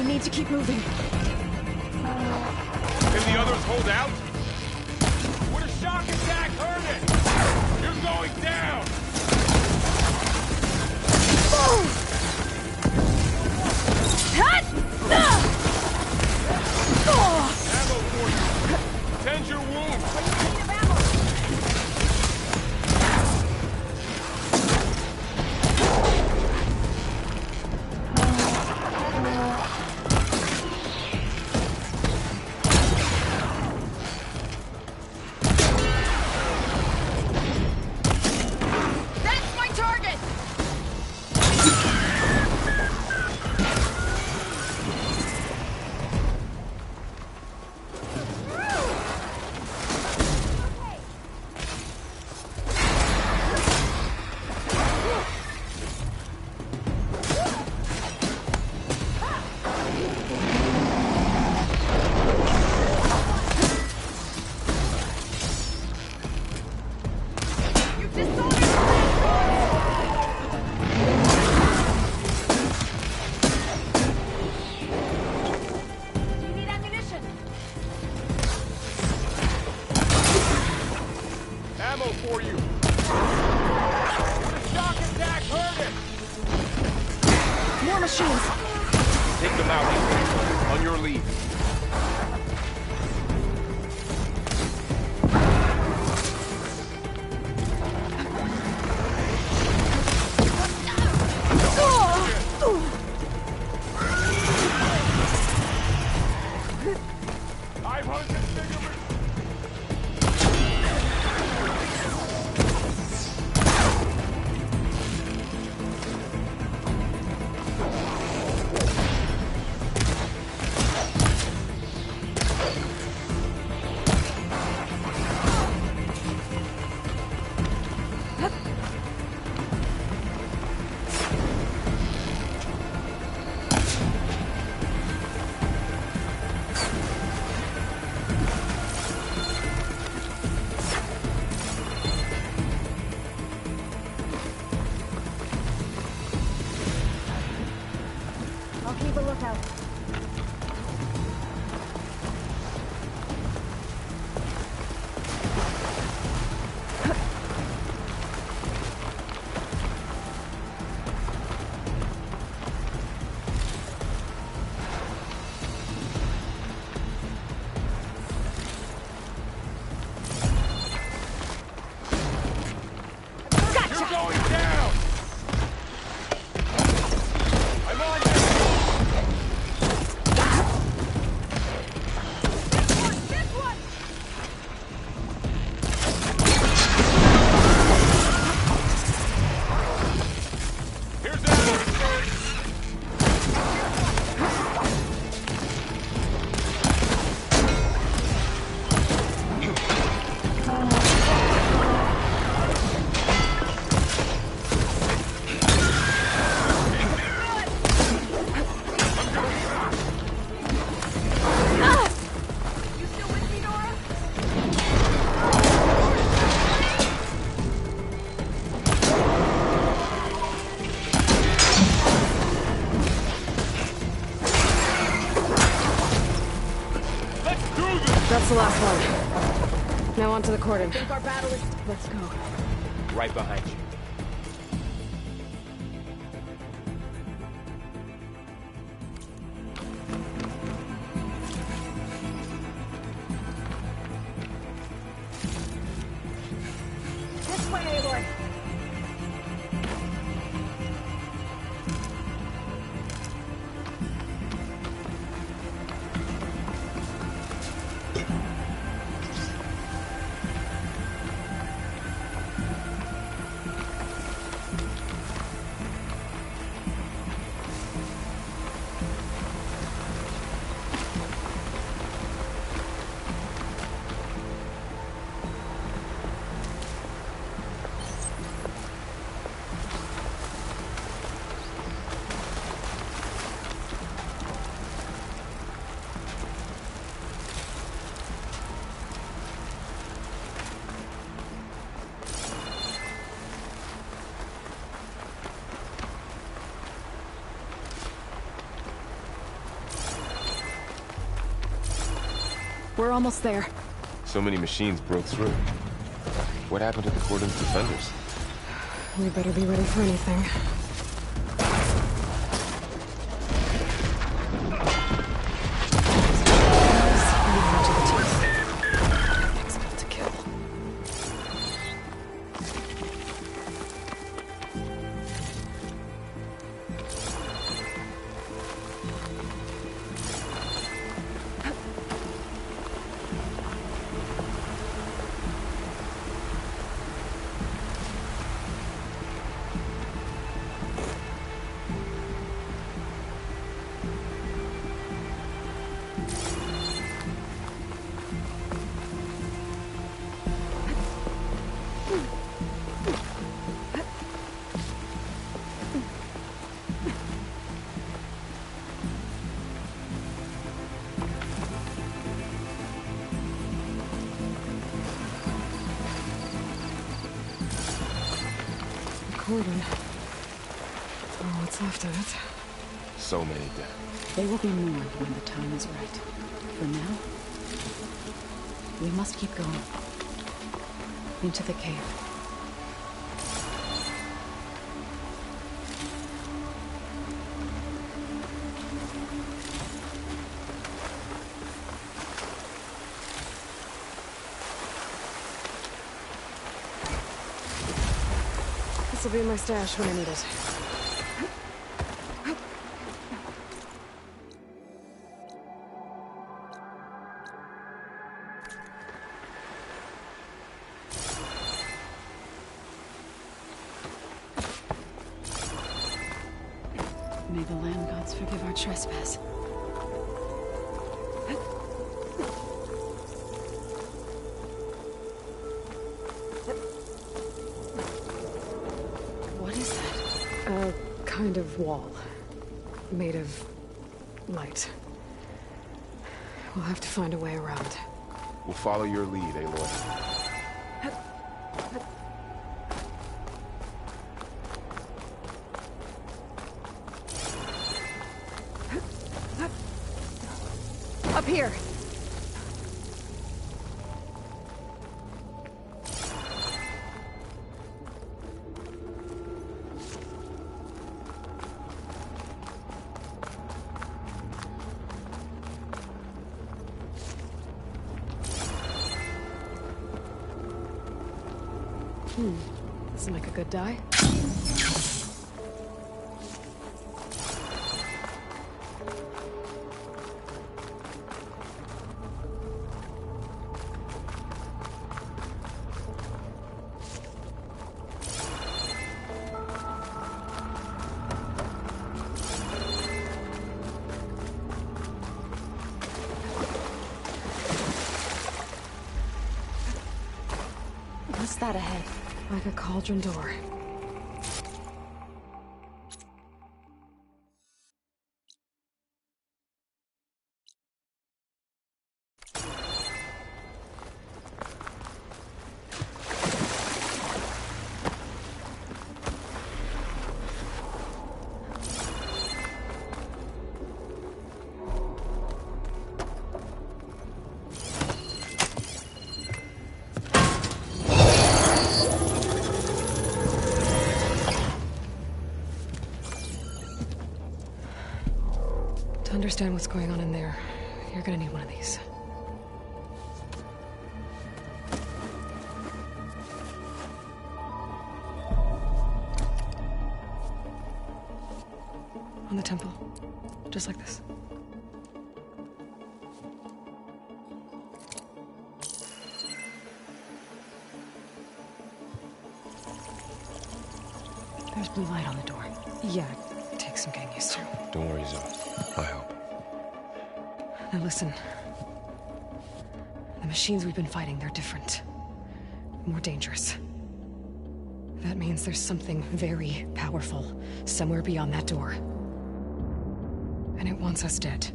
need to keep moving. Can the others hold out? Would a shock attack hurt it? You're going down! Ammo for you! Tend your wound! For you. The shock attack hurt it. More machines. Take them out. On your lead. Keep a lookout. You're going down! I'm on you! That's the last one. Now on to the cordon. Think our battle is... Let's go. Right behind you. This way, Aloy. We're almost there. So many machines broke through. What happened to the Cordon's defenders? We better be ready for anything. Expect to kill. Cordon. Oh, what's left of it? So many dead. They will be mourned when the time is right. For now, we must keep going. Into the cave. This'll be my stash when I need it. May the land gods forgive our trespass. What is that? A kind of wall. Made of light. We'll have to find a way around. We'll follow your lead, Aloy. Up here! Doesn't make a good die. What's that ahead? Like a cauldron door. To understand what's going on in there, you're gonna need one of these. On the temple. Just like this. There's blue light on the door. Yeah, it takes some getting used to. Don't worry, Zoe. I help. Now listen. The machines we've been fighting, they're different. More dangerous. That means there's something very powerful somewhere beyond that door. And it wants us dead.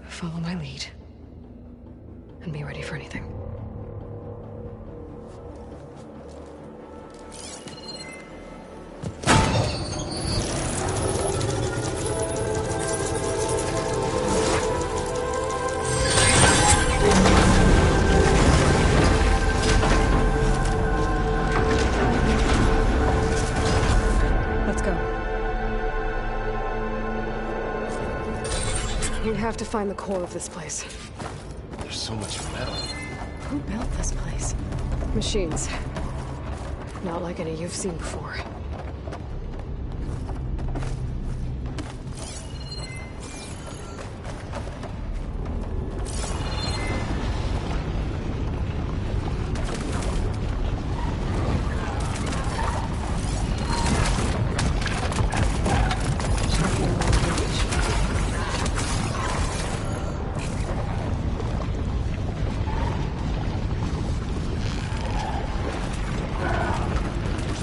Follow my lead. And be ready for anything. have to find the core of this place. There's so much metal. Who built this place? Machines. Not like any you've seen before.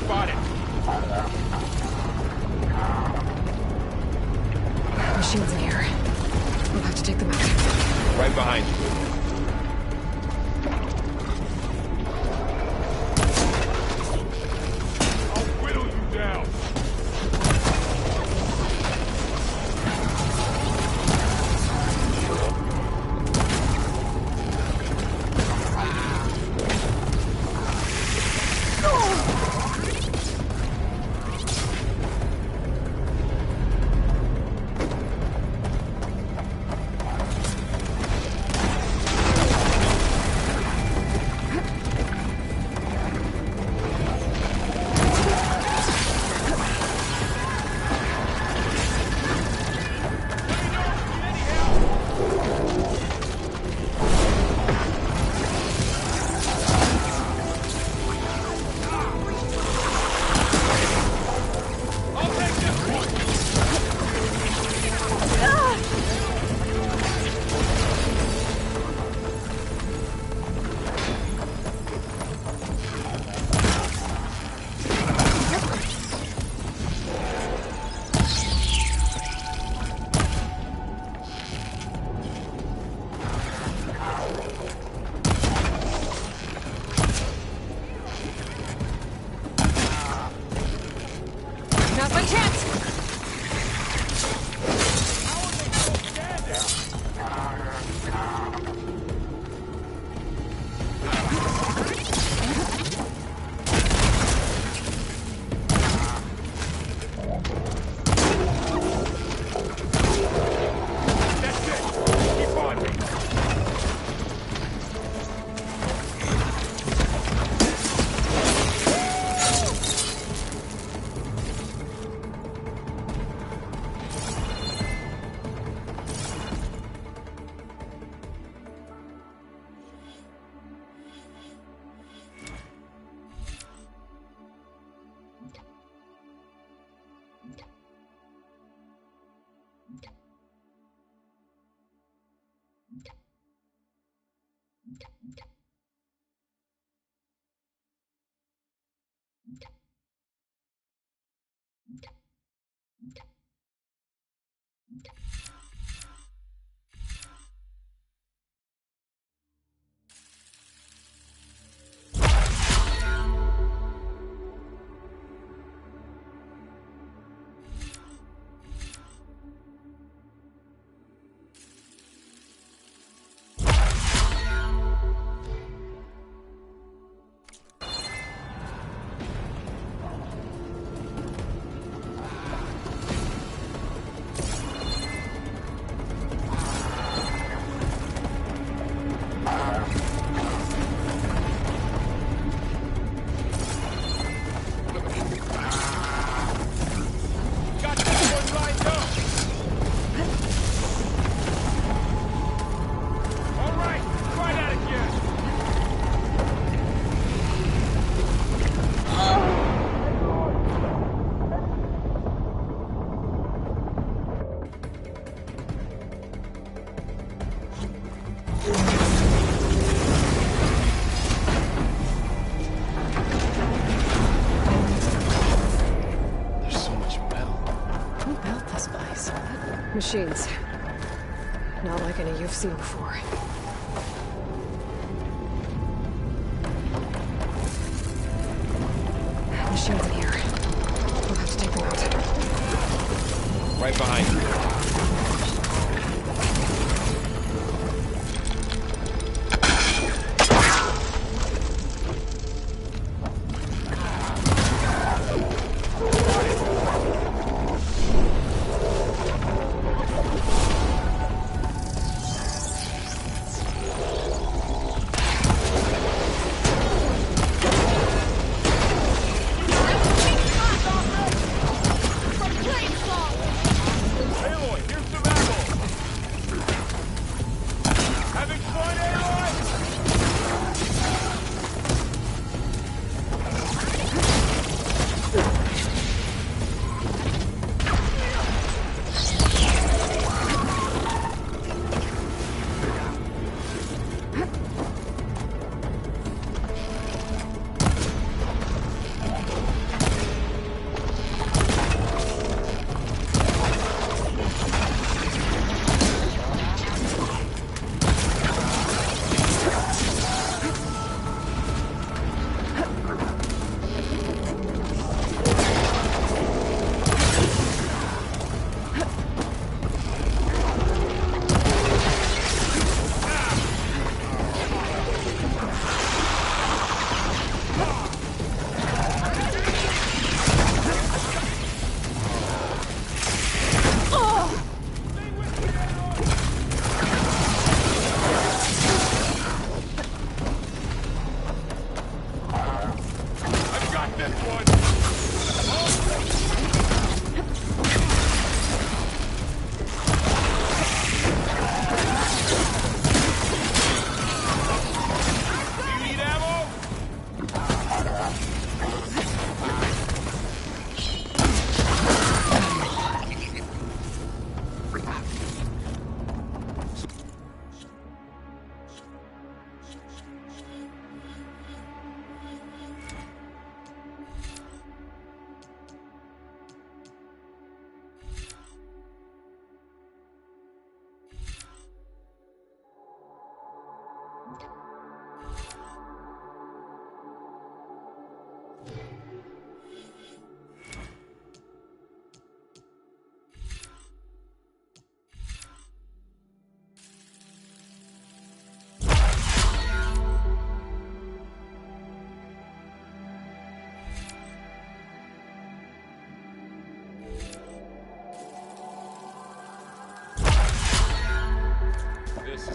Spotted. Machines in here. We'll have to take them out. Right behind you. I'll whittle you down. Now's my chance! That's it. Keep on me. Got this one lined up. All right, try that again. There's so much metal. Who built this place? Machines. Not like any you've seen before. Machines in here. We'll have to take them out. Right behind you.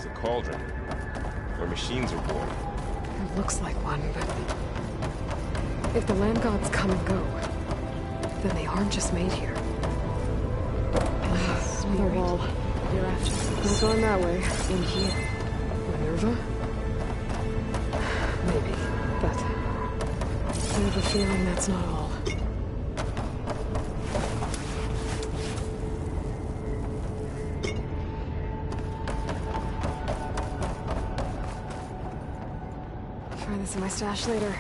a cauldron, where machines are born. It looks like one, but... if the land gods come and go, then they aren't just made here. Another wall. You're after Not going that way. in here. Minerva? Maybe, but... I have a feeling that's not all. Try this in my stash later.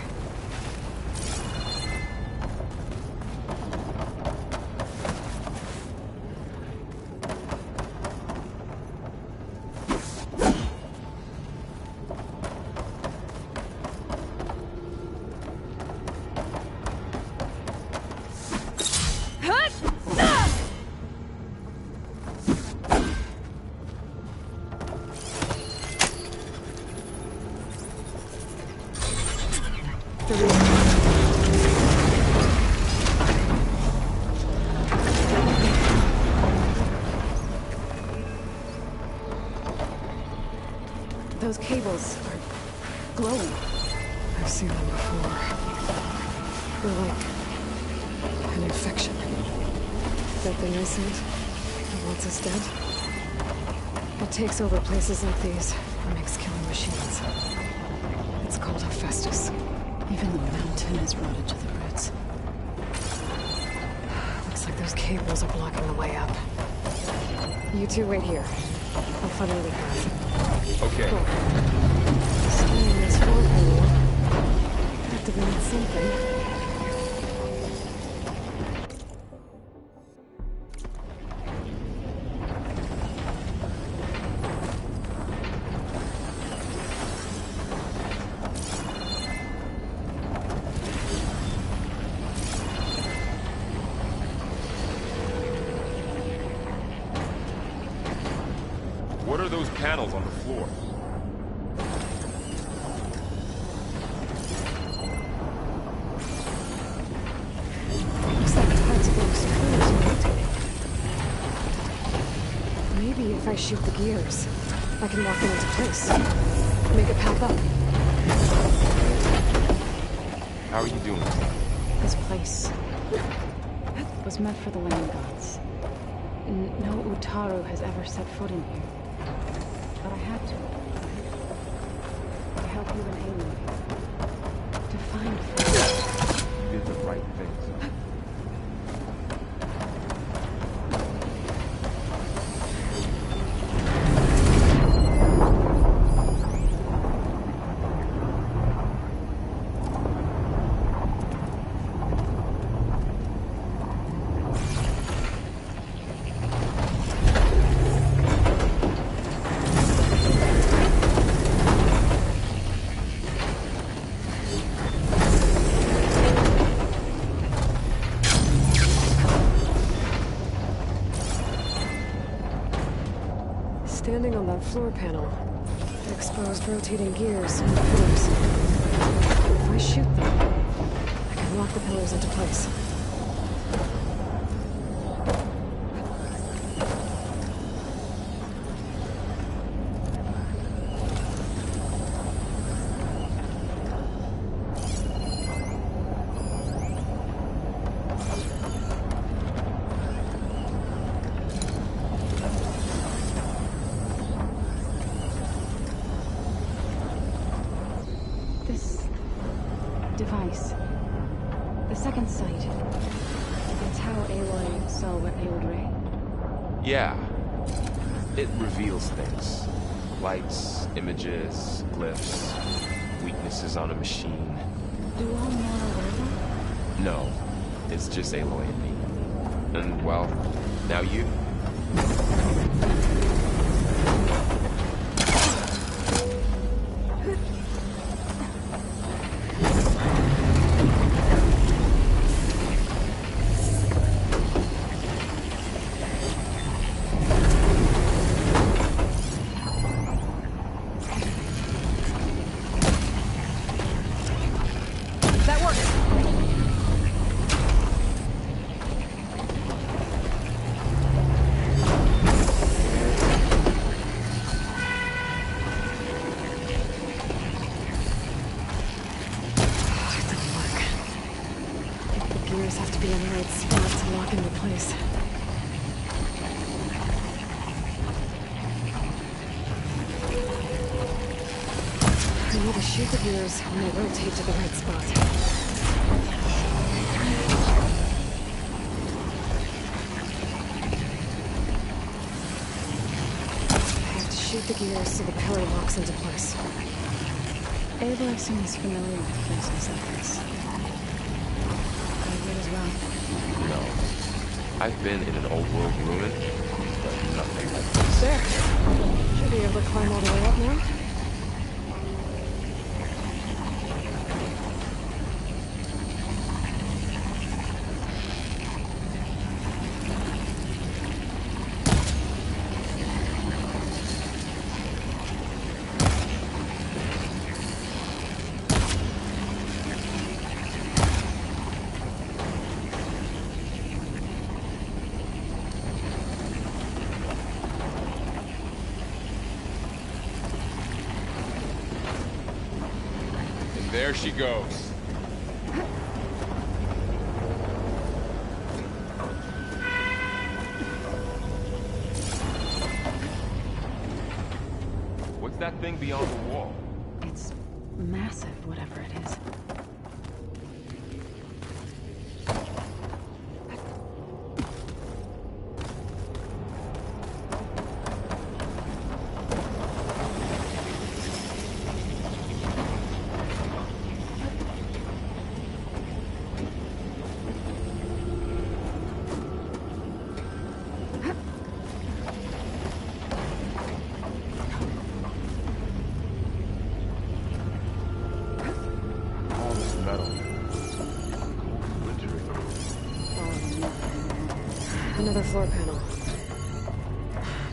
Those cables are glowing. I've seen them before. They're like an infection. That thing I sent, that wants us dead. It takes over places like these and makes killing machines. It's called Hephaestus. Even the mountain is rotted to the roots. Looks like those cables are blocking the way up. You two wait here. I'll find another path. Okay. Cool. Scanning this floor panel. Activate something. What are those panels on the floor? Looks like parts of those screws are rotating. Maybe if I shoot the gears, I can lock them into place. Make a path up. How are you doing? This place was meant for the land gods. No Utaru has ever set foot in here. But I had to. To help you and Aloy. To find food. You did the right things. Standing on that floor panel, exposed rotating gears and pillars. If I shoot them, I can lock the pillars into place. This device. The second sight. It's how Aloy saw what Eildre. Yeah. It reveals things. Lights, images, glyphs, weaknesses on a machine. Do all more aware of them? No. It's just Aloy and me. And, well, now you. That works! this. I need to shoot the gears when they rotate to the right spot. I have to shoot the gears so the pillar locks into place. Aloy seems familiar with places like this. I would as well. No. I've been in an old world ruin, but nothing like this. There. Should be able to climb all the way up now. There she goes. What's that thing beyond the wall? It's massive, whatever it is. Another floor panel.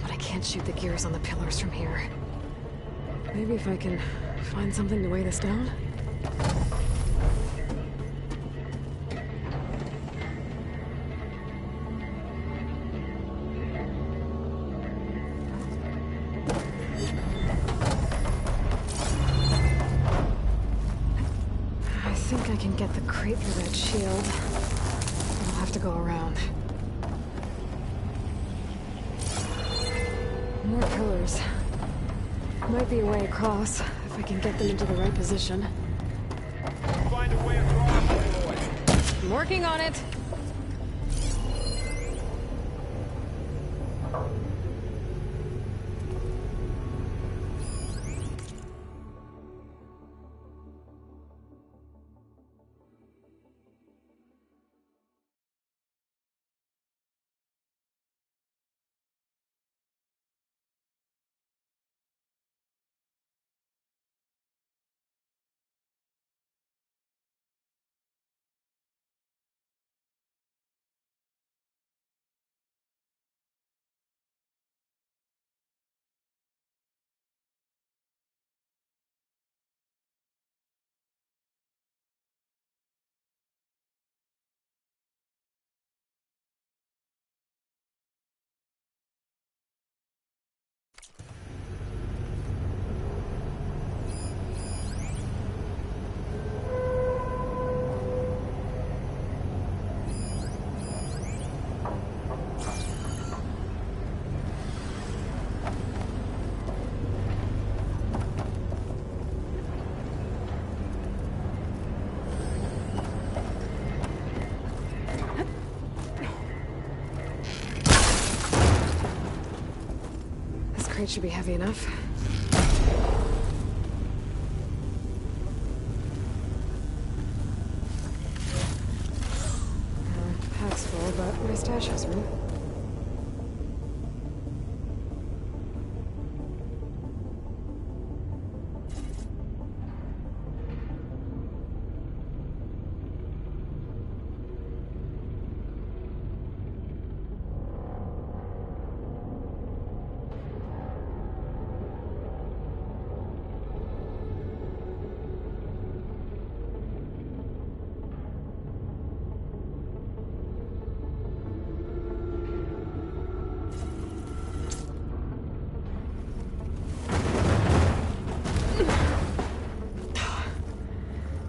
But I can't shoot the gears on the pillars from here. Maybe if I can find something to weigh this down? I think I can get the crate through that shield. I'll have to go around. More pillars. Might be a way across, if I can get them into the right position. Find a way across, Aloy. I'm working on it! Crate should be heavy enough. Pack's full, but my stash has room.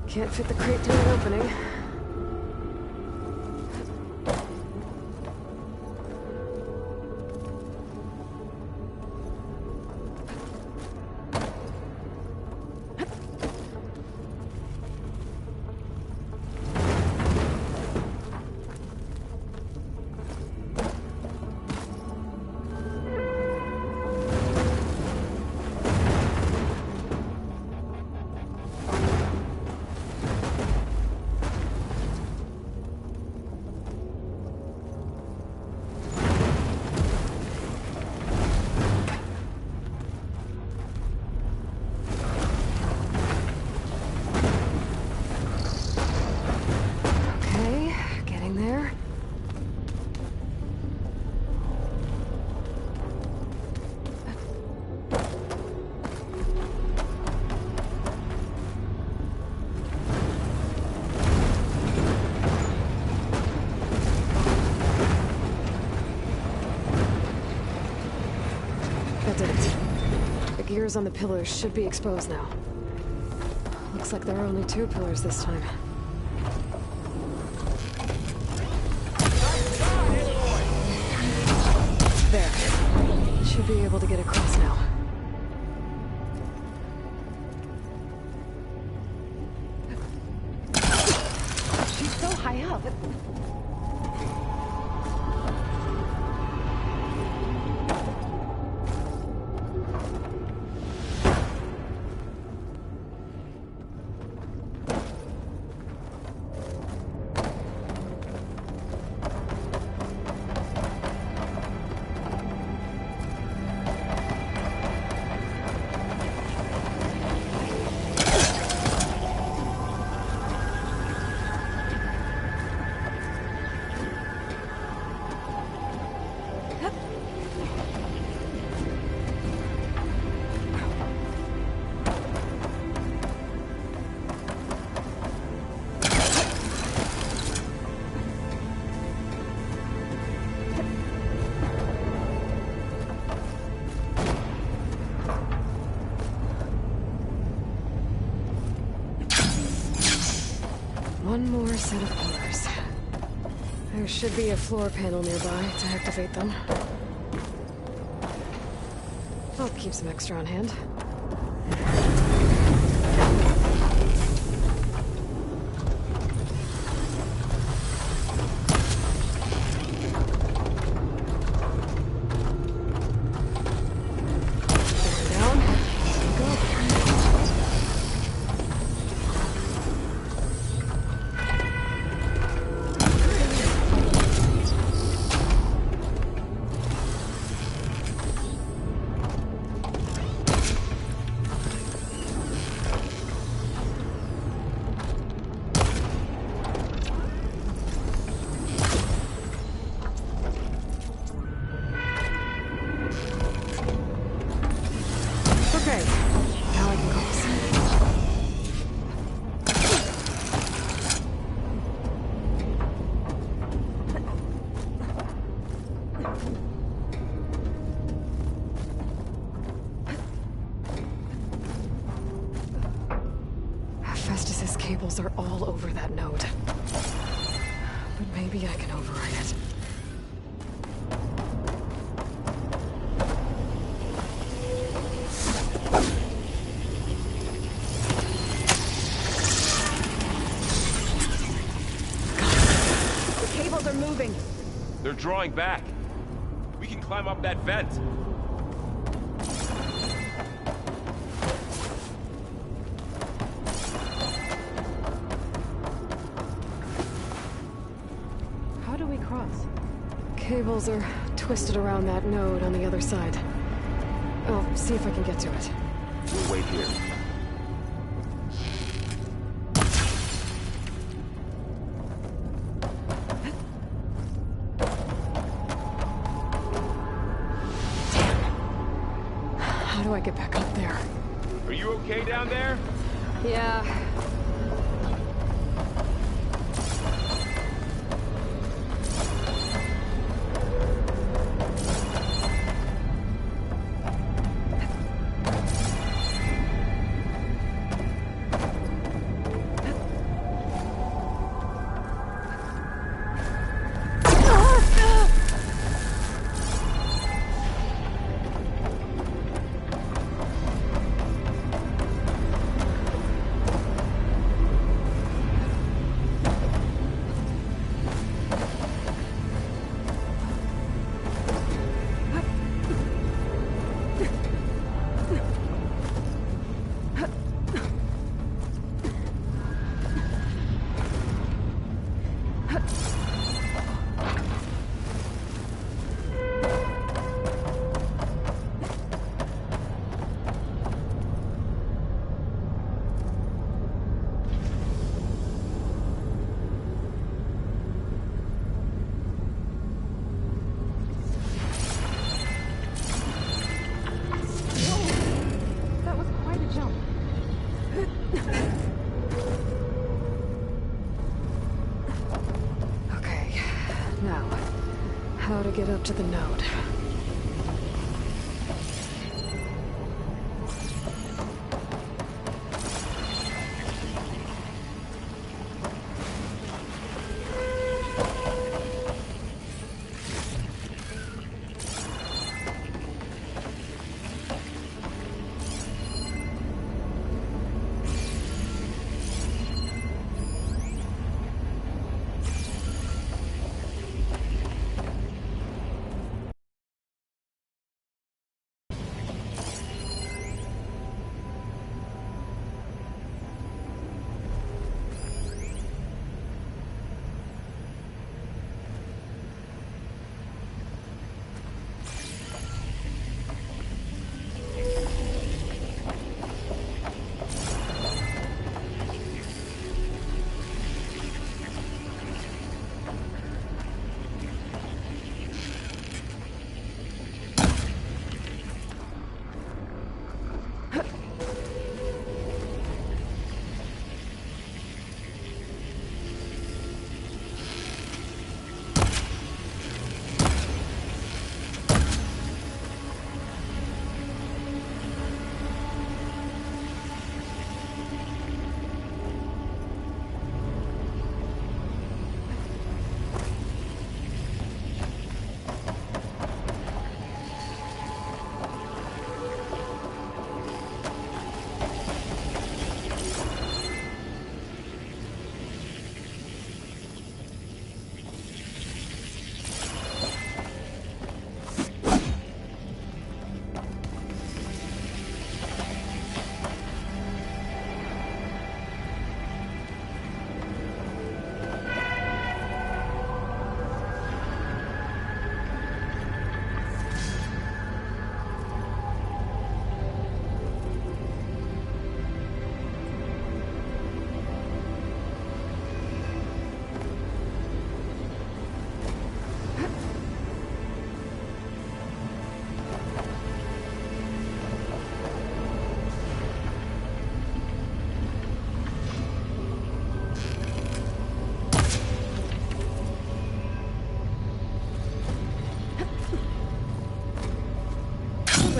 Can't fit the crate through an opening. That did it. The gears on the pillars should be exposed now. Looks like there are only 2 pillars this time. There. Should be able to get across now. She's so high up. One more set of pillars. There should be a floor panel nearby to activate them. I'll keep some extra on hand. Down. Go. Okay, now I can cross. Festus's cables are all over that node. But maybe I can override it. The cables are moving. They're drawing back. We can climb up that vent. How do we cross? Cables are twisted around that node on the other side. I'll see if I can get to it. We'll wait here. How do I get back up there? Are you okay down there? Yeah. That was quite a jump. Okay. Now, how to get up to the node?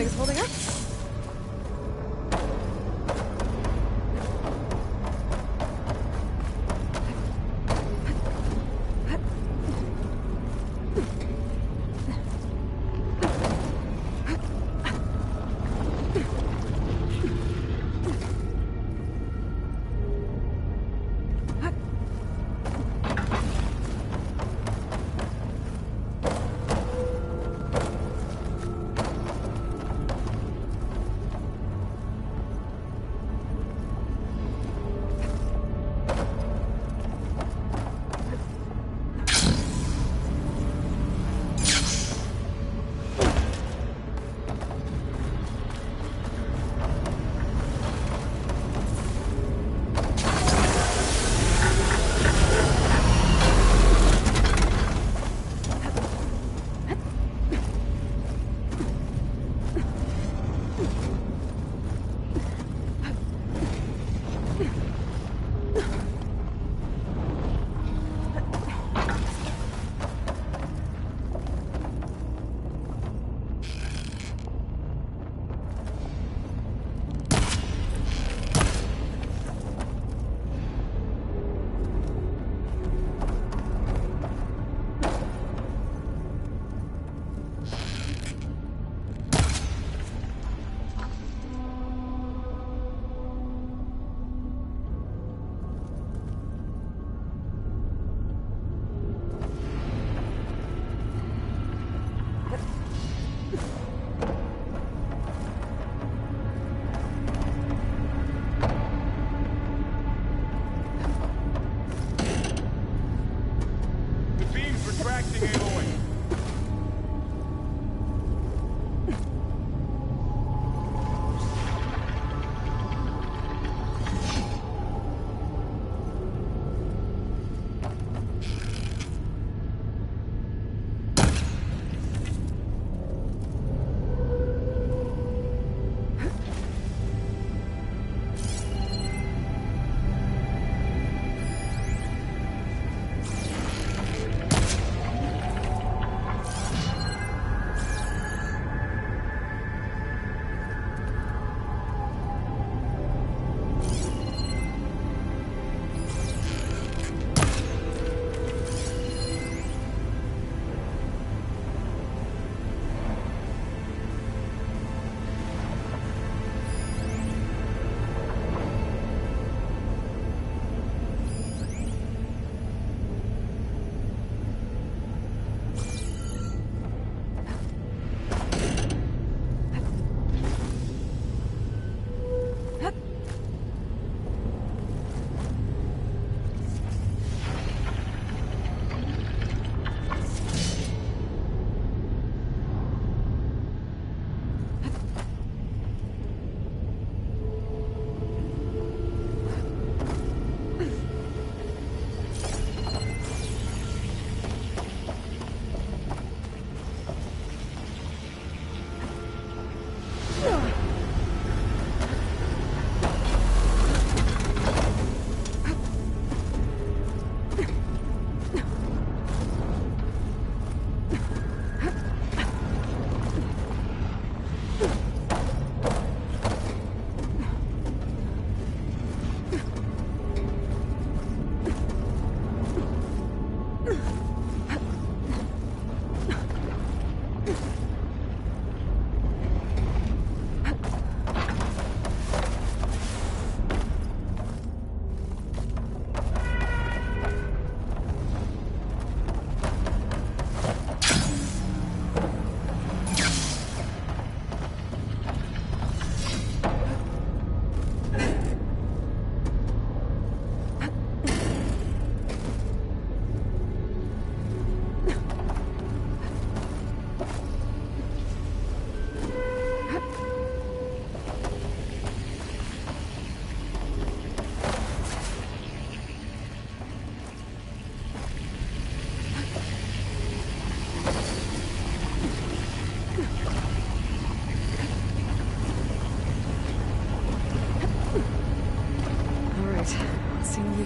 things holding up?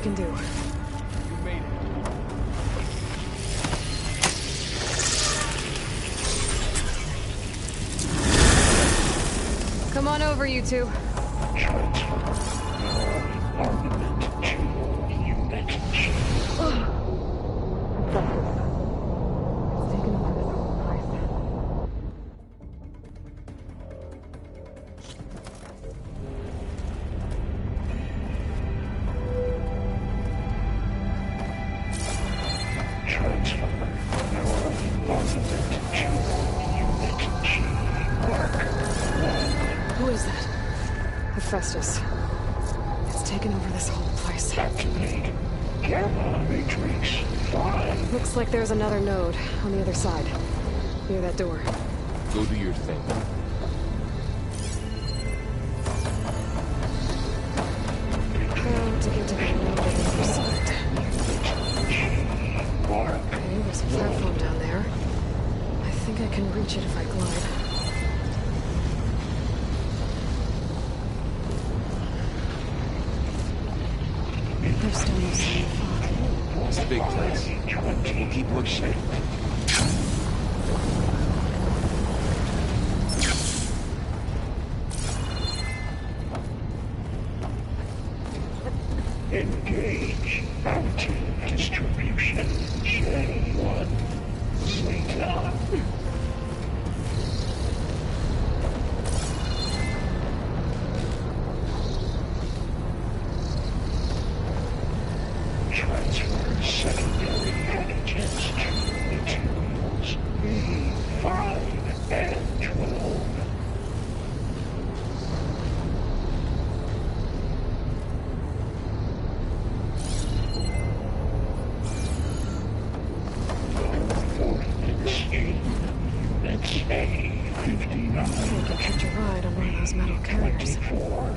can do. You made it. on over, you two. Who is that? Hephaestus. It's taken over this whole place. Activate. Gamma Matrix 5. Looks like there's another node on the other side. Near that door. Go do your thing. Now to get to the node on the other side. Okay, there's a platform down there. I think I can reach it if I glide. There's still no sign of fog. It's a big place. We'll keep looking. Engage. Mountain distribution. J1. Zeta. Transfer secondary antigens to materials B5 and 12. Units A59. I think I catch a ride on one of those metal carriers. 24.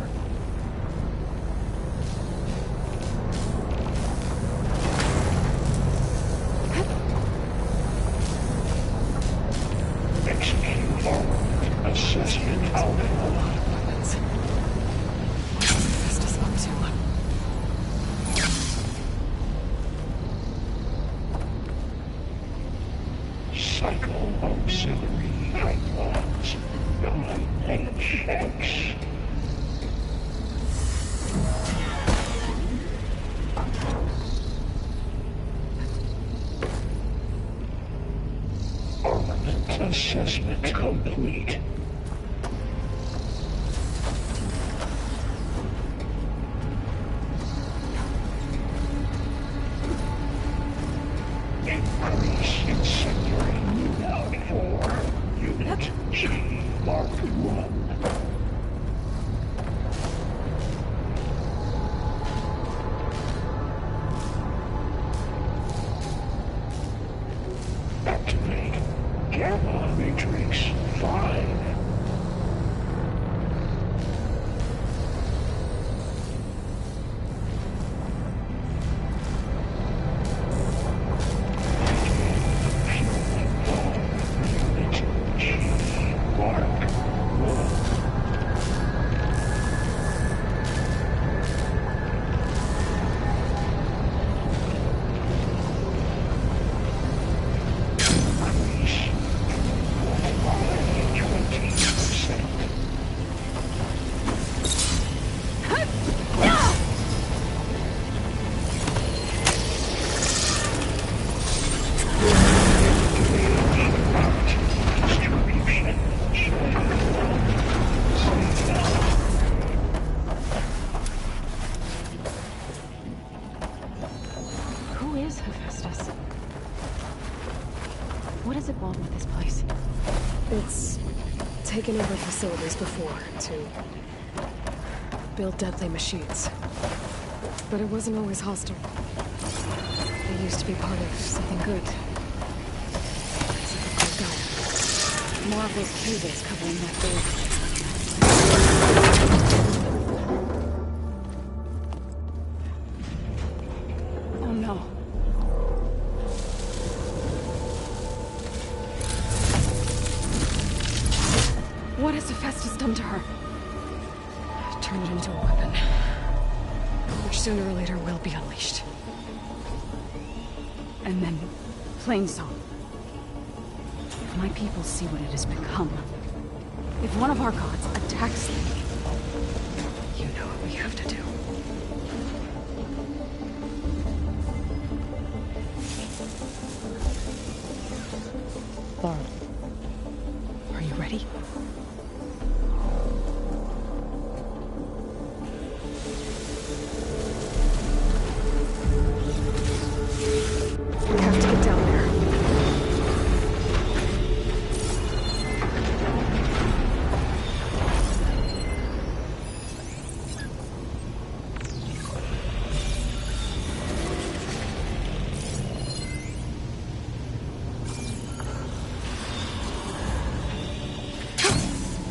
Execute forward. Assessment alpha. Weapons. What's Hephaestus up to? Cycle auxiliary pipelines. 9HX. Armament assessment complete. Increase incendiary loadout for Unit G Mark 1. Activate Gamma Matrix 5. Who is Hephaestus? What does it want with this place? It's taken over facilities before to build deadly machines. But it wasn't always hostile. It used to be part of something good. Something called Gaia. More of those cables covering that door. Oh no. What has Hephaestus done to her? Turned it into a weapon. Which sooner or later will be unleashed. And then, Plainsong. If my people see what it has become, If one of our gods attacks them, You know what we have to do. Laurel, are you ready? We have to get down there.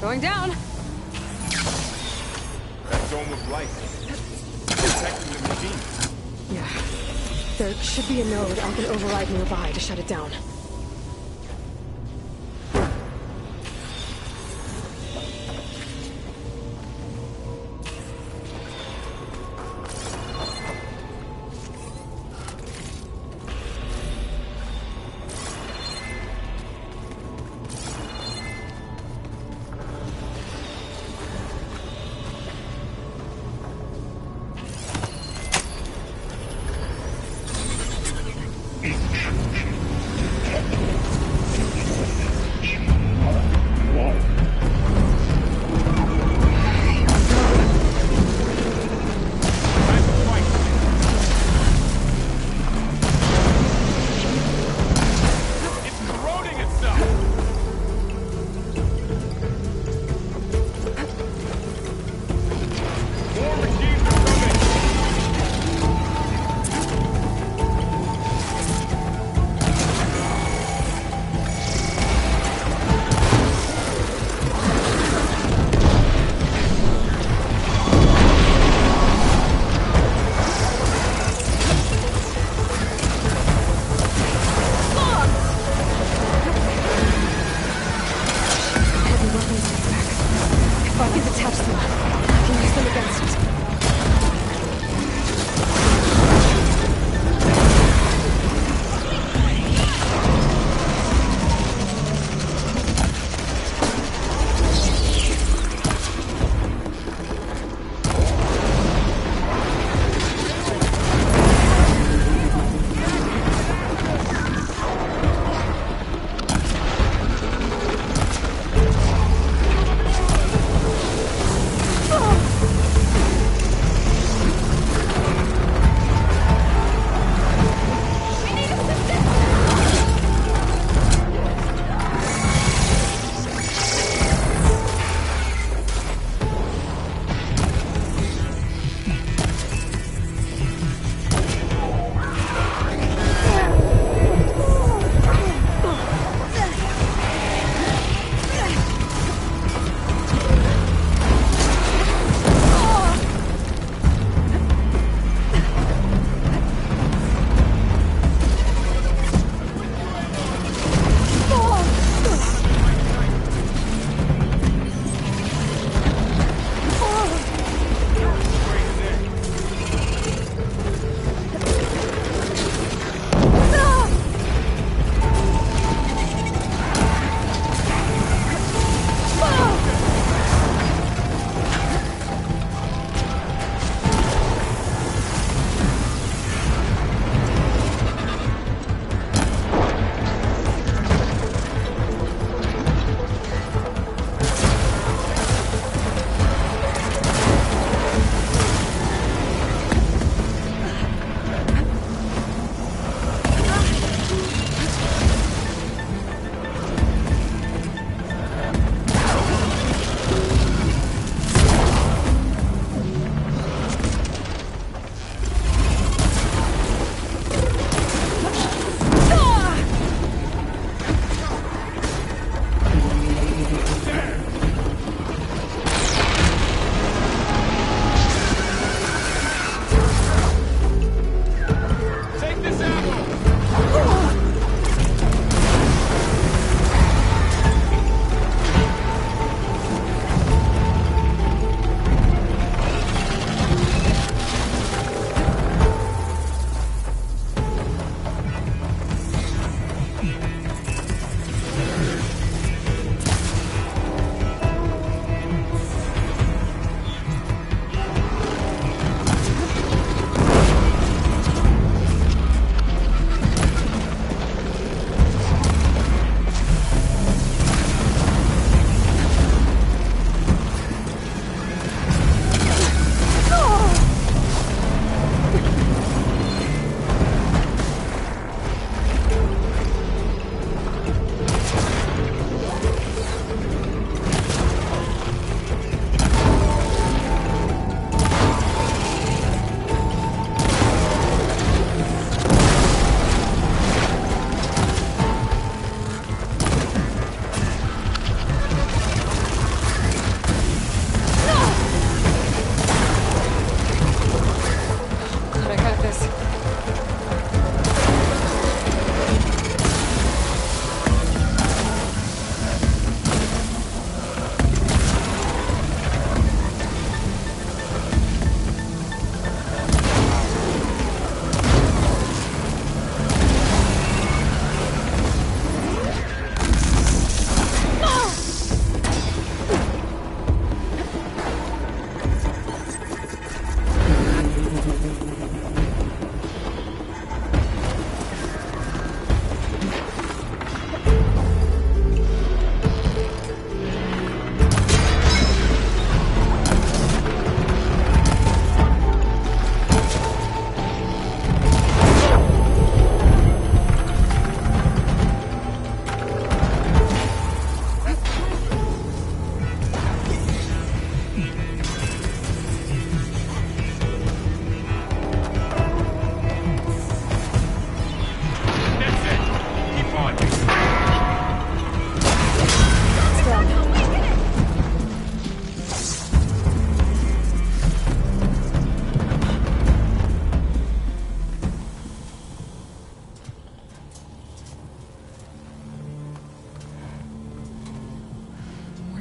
Going down. That dome of light. Protecting the machine. Yeah. There should be a node I can override nearby to shut it down.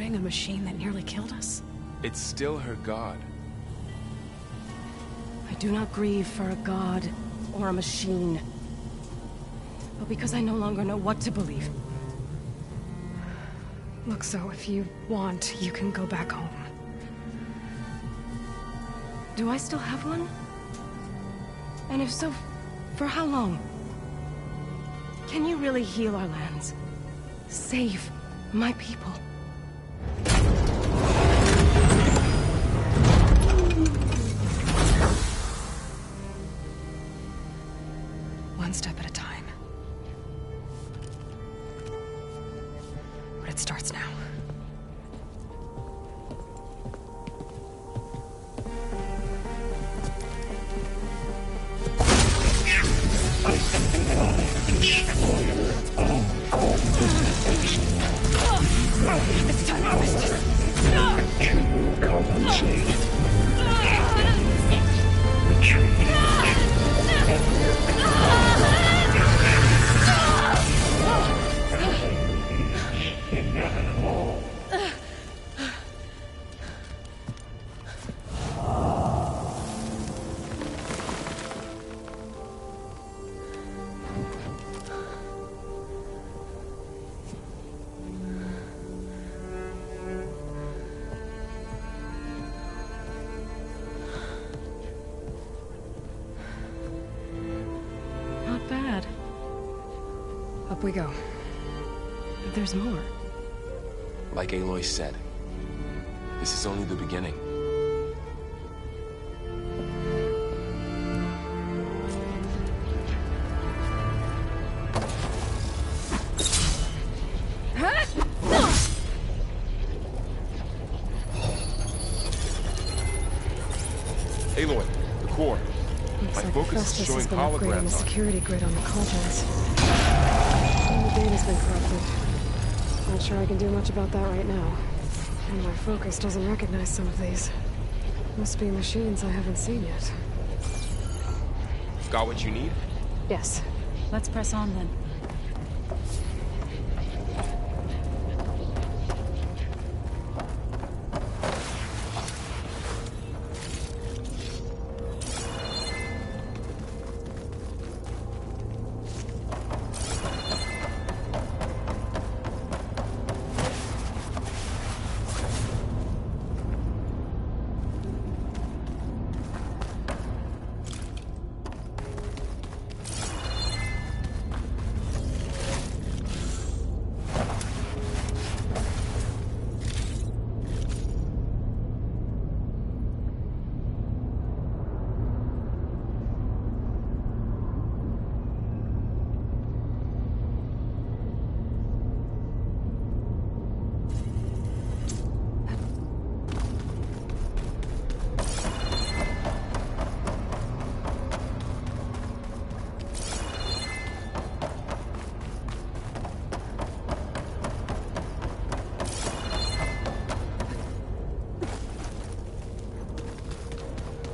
fighting a machine that nearly killed us? It's still her god. I do not grieve for a god or a machine, but because I no longer know what to believe. Look, so if you want, you can go back home. Do I still have one? And if so, for how long? Can you really heal our lands? Save my people? One step at a time. But it starts now. Destroyer This time I missed it. to compensate. Retreat. Inevitable. Not bad. Up we go. There's more. Like Aloy said, this is only the beginning. Aloy, the core. Looks My like focus is Festus showing has been upgrading the holograms on it. security grid on the cauldrons. And the data's been corrupted. Not sure I can do much about that right now. And my focus doesn't recognize some of these. Must be machines I haven't seen yet. Got what you need? Yes. Let's press on then.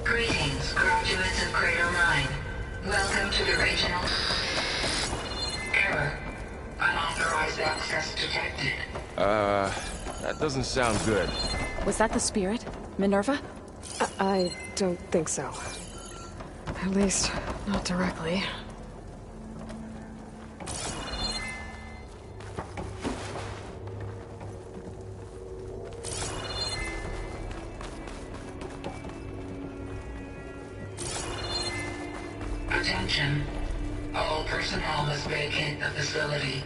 Greetings, graduates of Cradle 9. Welcome to the regional... Error. Unauthorized access detected. That doesn't sound good. Was that the spirit? Minerva? I don't think so. At least, not directly. Attention. All personnel must vacate the facility.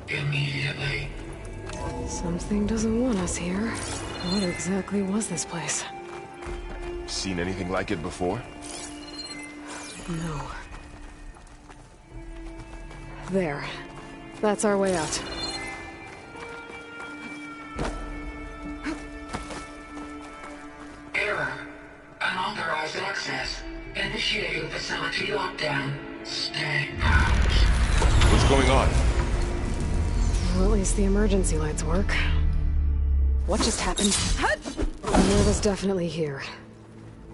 Immediately. Something doesn't want us here. What exactly was this place? Seen anything like it before? No. There. That's our way out. Error. Unauthorized access. Initiating facility lockdown. Stay out. What's going on? Well, at least the emergency lights work. What just happened? Minerva's definitely here.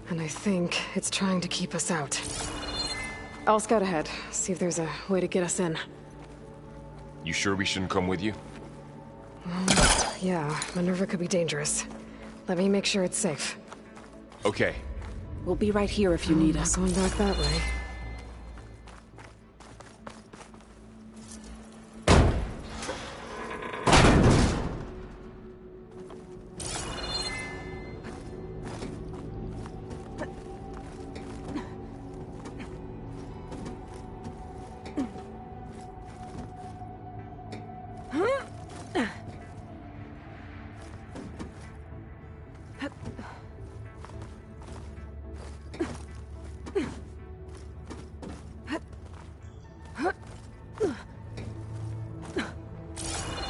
And I think it's trying to keep us out. I'll scout ahead, see if there's a way to get us in. You sure we shouldn't come with you? Yeah, Minerva could be dangerous. Let me make sure it's safe. Okay. We'll be right here if you need us. Not going back that way.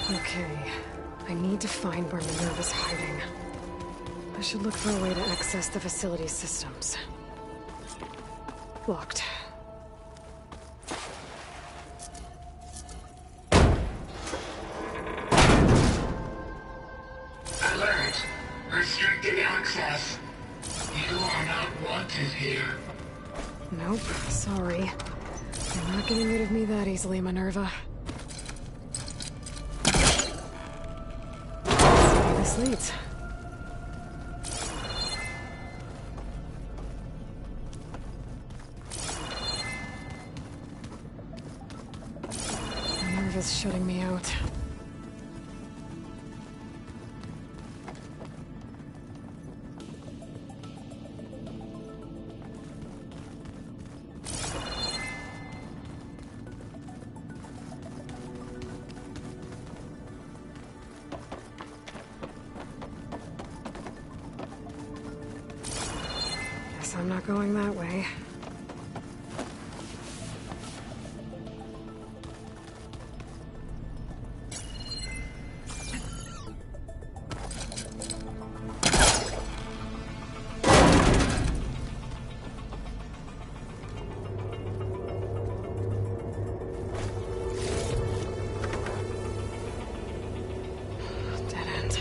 Okay, I need to find where Minerva's hiding. I should look for a way to access the facility's systems. Locked. Alert. Restricted access. You are not wanted here. Nope, sorry. You're not getting rid of me that easily, Minerva. Let's see where this leads. Minerva's shutting me out. Guess I'm not going that way. Dead end.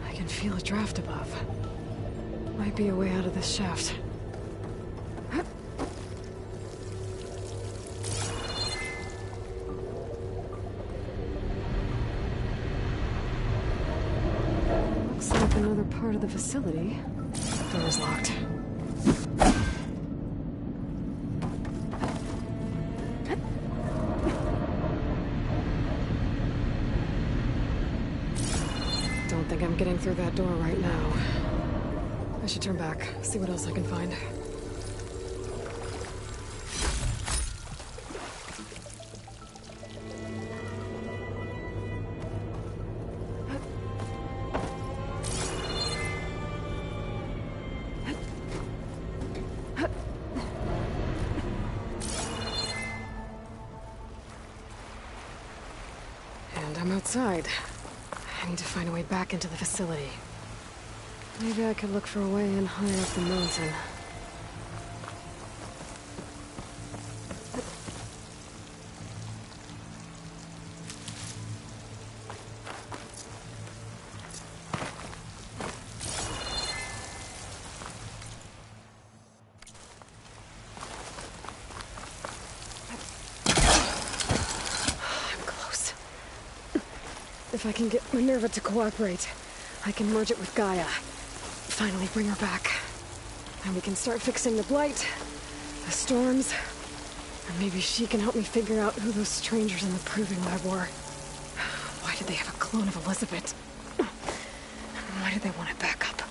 I can feel a draft above. Might be a way out of this shaft. Looks like another part of the facility. Door's locked. Don't think I'm getting through that door right now. I should turn back, see what else I can find. And I'm outside. I need to find a way back into the facility. Maybe I could look for a way in higher up the mountain. I'm close. If I can get Minerva to cooperate, I can merge it with Gaia. Finally bring her back. And we can start fixing the Blight, the storms, or maybe she can help me figure out who those strangers in the Proving Lab were. Why did they have a clone of Elizabeth? And why did they want it back up?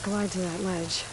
glide to that ledge.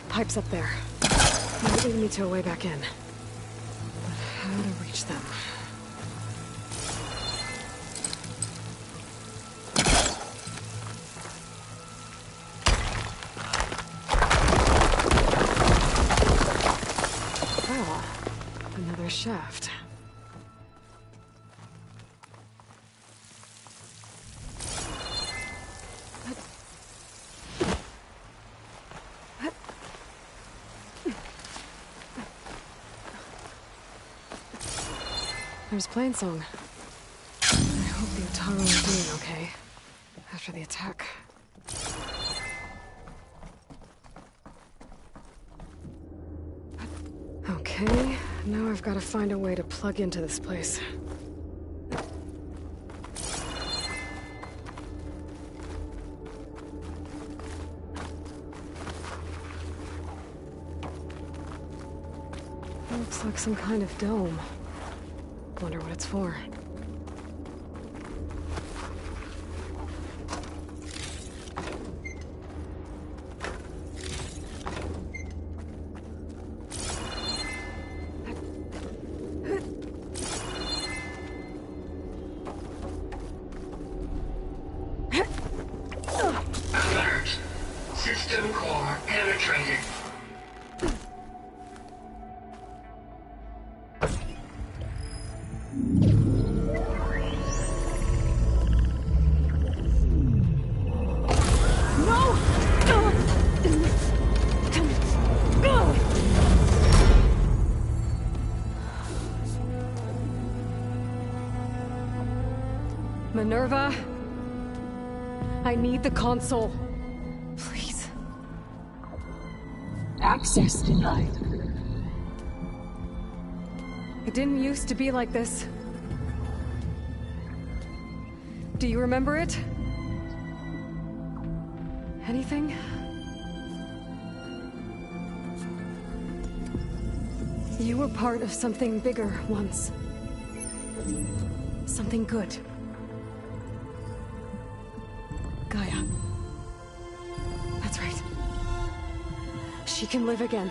Pipes up there. Might lead me to a way back in. But how to reach them? Ah, another shaft. There's Plainsong. I hope the Utaru is doing okay after the attack. Okay, now I've got to find a way to plug into this place. Looks like some kind of dome. Wonder what it's for. Alert. System core penetrated. Minerva, I need the console. Please. Access denied. It didn't used to be like this. Do you remember it? Anything? You were part of something bigger once. Something good. Gaia. That's right. She can live again.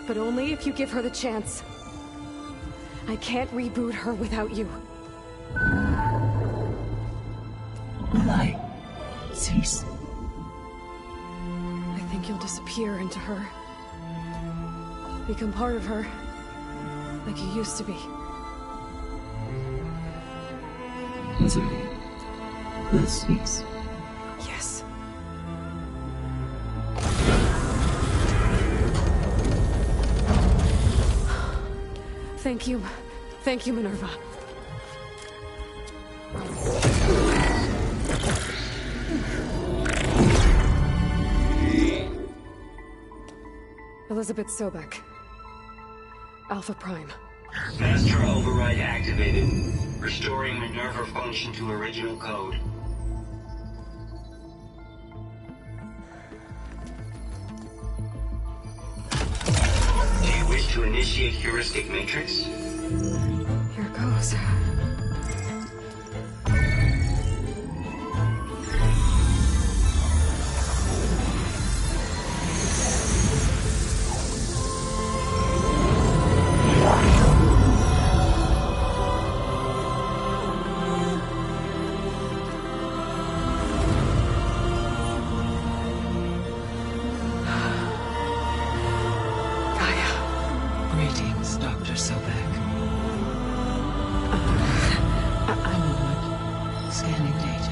But only if you give her the chance. I can't reboot her without you. Light. Cease. I think you'll disappear into her. Become part of her. Like you used to be. Misery. The cease. Yes. Thank you. Thank you, Minerva. Elizabeth Sobek. Alpha Prime. Master override activated. Restoring Minerva function to original code. Do you wish to initiate heuristic matrix? Here goes. Greetings, Dr. Sobek. I'm Lord. Scanning data.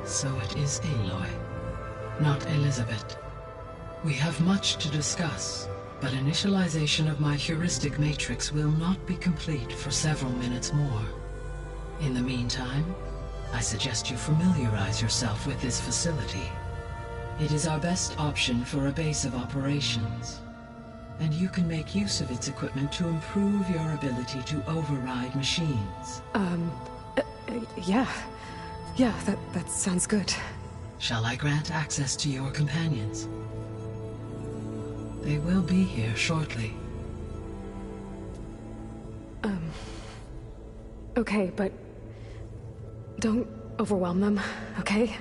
So it is Aloy, not Elizabeth. We have much to discuss, but initialization of my heuristic matrix will not be complete for several minutes more. In the meantime, I suggest you familiarize yourself with this facility. It is our best option for a base of operations, and you can make use of its equipment to improve your ability to override machines. Yeah. Yeah, that sounds good. Shall I grant access to your companions? They will be here shortly. Okay, but don't overwhelm them, okay?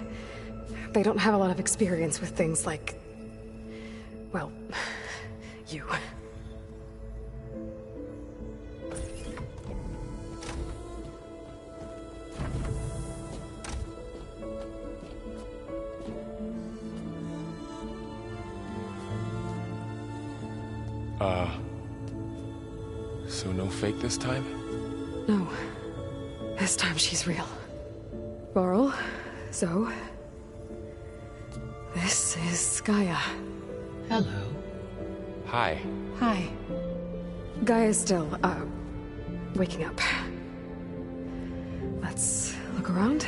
They don't have a lot of experience with things like, well, you. So no fake this time? No. This time she's real. Varl, Zoe. This is Gaia. Hello. Hi. Hi. Gaia's still, waking up. Let's look around.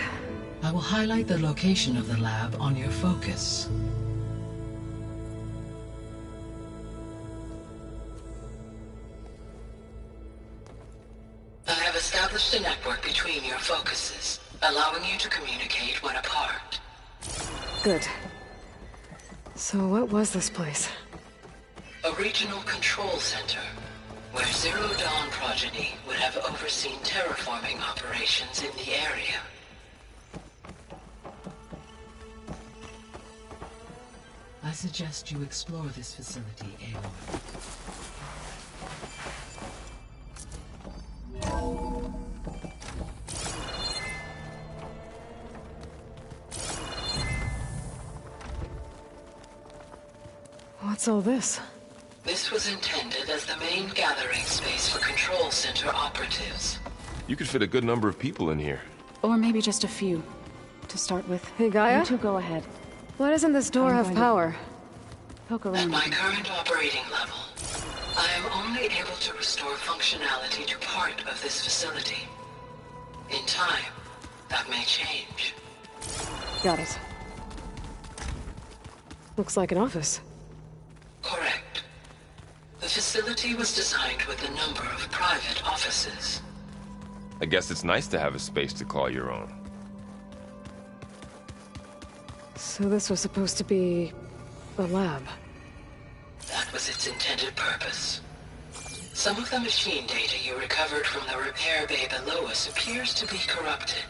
I will highlight the location of the lab on your focus. I have established a network between your focuses, allowing you to communicate when apart. Good. So what was this place? A regional control center, where Zero Dawn progeny would have overseen terraforming operations in the area. I suggest you explore this facility, Aloy. What's all this? This was intended as the main gathering space for control center operatives. You could fit a good number of people in here. Or maybe just a few, to start with. Hey, Gaia? You two go ahead. Why doesn't this door I'm have going to- power? Poke At around. my current operating level, I am only able to restore functionality to part of this facility. In time, that may change. Got it. Looks like an office. Correct. The facility was designed with a number of private offices. I guess it's nice to have a space to call your own. So this was supposed to be a lab. That was its intended purpose. Some of the machine data you recovered from the repair bay below us appears to be corrupted.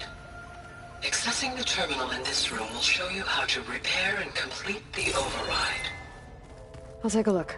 Accessing the terminal in this room will show you how to repair and complete the override. I'll take a look.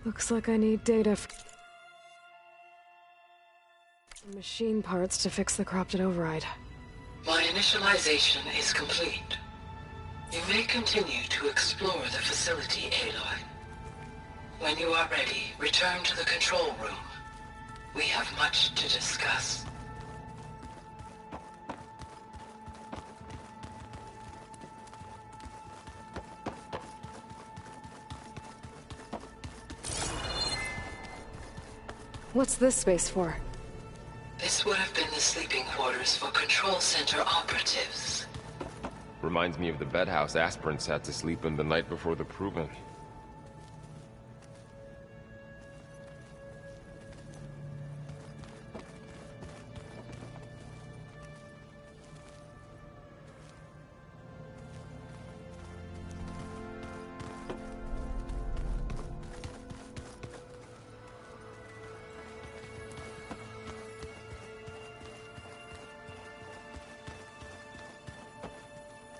Looks like I need data machine parts to fix the corrupted override. My initialization is complete. You may continue to explore the facility, Aloy. When you are ready, return to the control room. We have much to discuss. What's this space for? This would have been the sleeping quarters for Control Center operatives. Reminds me of the bedhouse aspirants had to sleep in the night before the proving.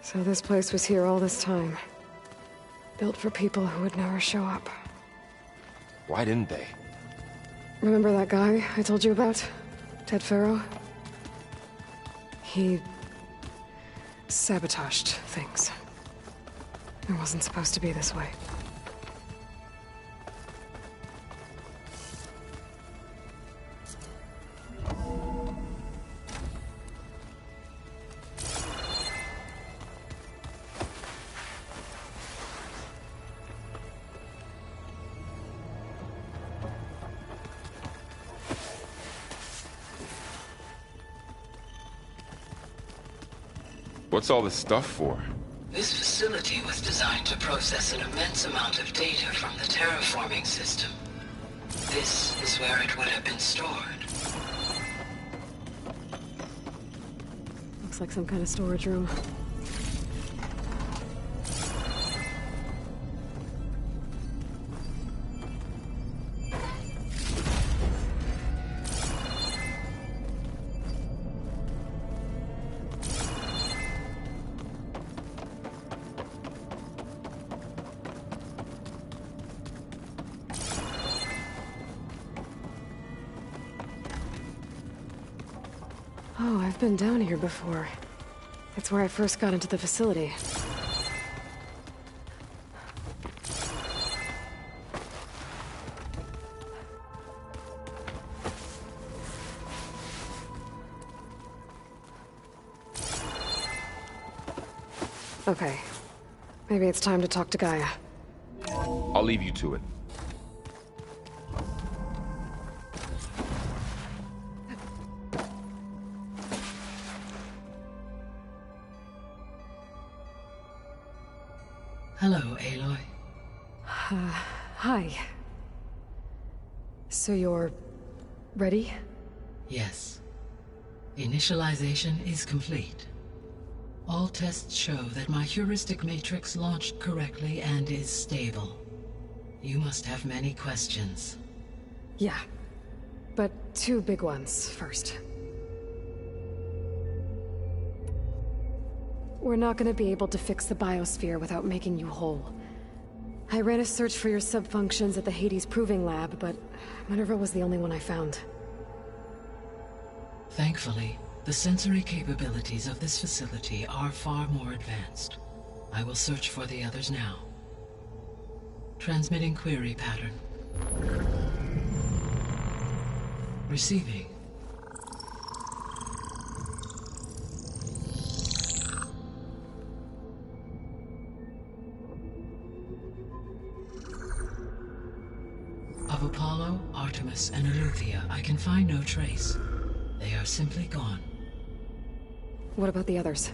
So this place was here all this time. Built for people who would never show up. Why didn't they? Remember that guy I told you about? Ted Faro? He sabotaged things. It wasn't supposed to be this way. What's all this stuff for? This facility was designed to process an immense amount of data from the terraforming system. This is where it would have been stored. Looks like some kind of storage room. Oh, I've been down here before. It's where I first got into the facility. Okay. Maybe it's time to talk to Gaia. I'll leave you to it. Hello, Aloy. Hi. So you're ready? Yes. Initialization is complete. All tests show that my heuristic matrix launched correctly and is stable. You must have many questions. Yeah. But two big ones first. We're not gonna be able to fix the biosphere without making you whole. I ran a search for your subfunctions at the Hades Proving Lab, but Minerva was the only one I found. Thankfully, the sensory capabilities of this facility are far more advanced. I will search for the others now. Transmitting query pattern. Receiving. Of Apollo, Artemis, and Eleuthia, I can find no trace. They are simply gone. What about the others?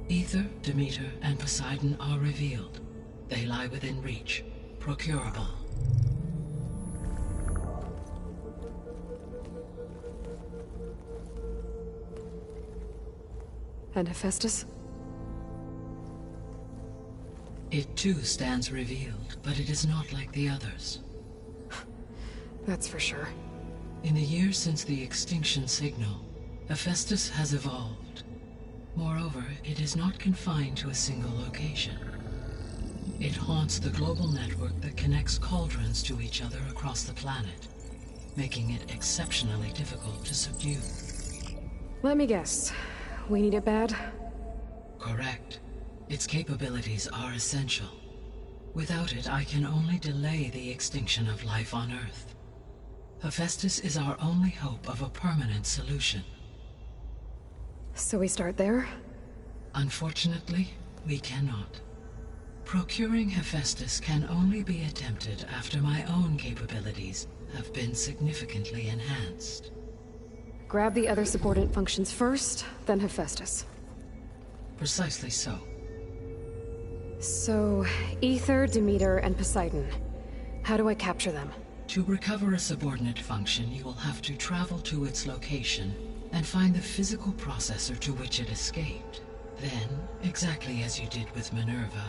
Aether, Demeter, and Poseidon are revealed. They lie within reach, procurable. And Hephaestus? It too stands revealed, but it is not like the others. That's for sure. In the years since the extinction signal, Hephaestus has evolved. Moreover, it is not confined to a single location. It haunts the global network that connects cauldrons to each other across the planet, making it exceptionally difficult to subdue. Let me guess. We need it bad? Correct. Its capabilities are essential. Without it, I can only delay the extinction of life on Earth. Hephaestus is our only hope of a permanent solution. So we start there? Unfortunately, we cannot. Procuring Hephaestus can only be attempted after my own capabilities have been significantly enhanced. Grab the other subordinate functions first, then Hephaestus. Precisely so. So, Aether, Demeter, and Poseidon. How do I capture them? To recover a subordinate function, you will have to travel to its location and find the physical processor to which it escaped. Then, exactly as you did with Minerva,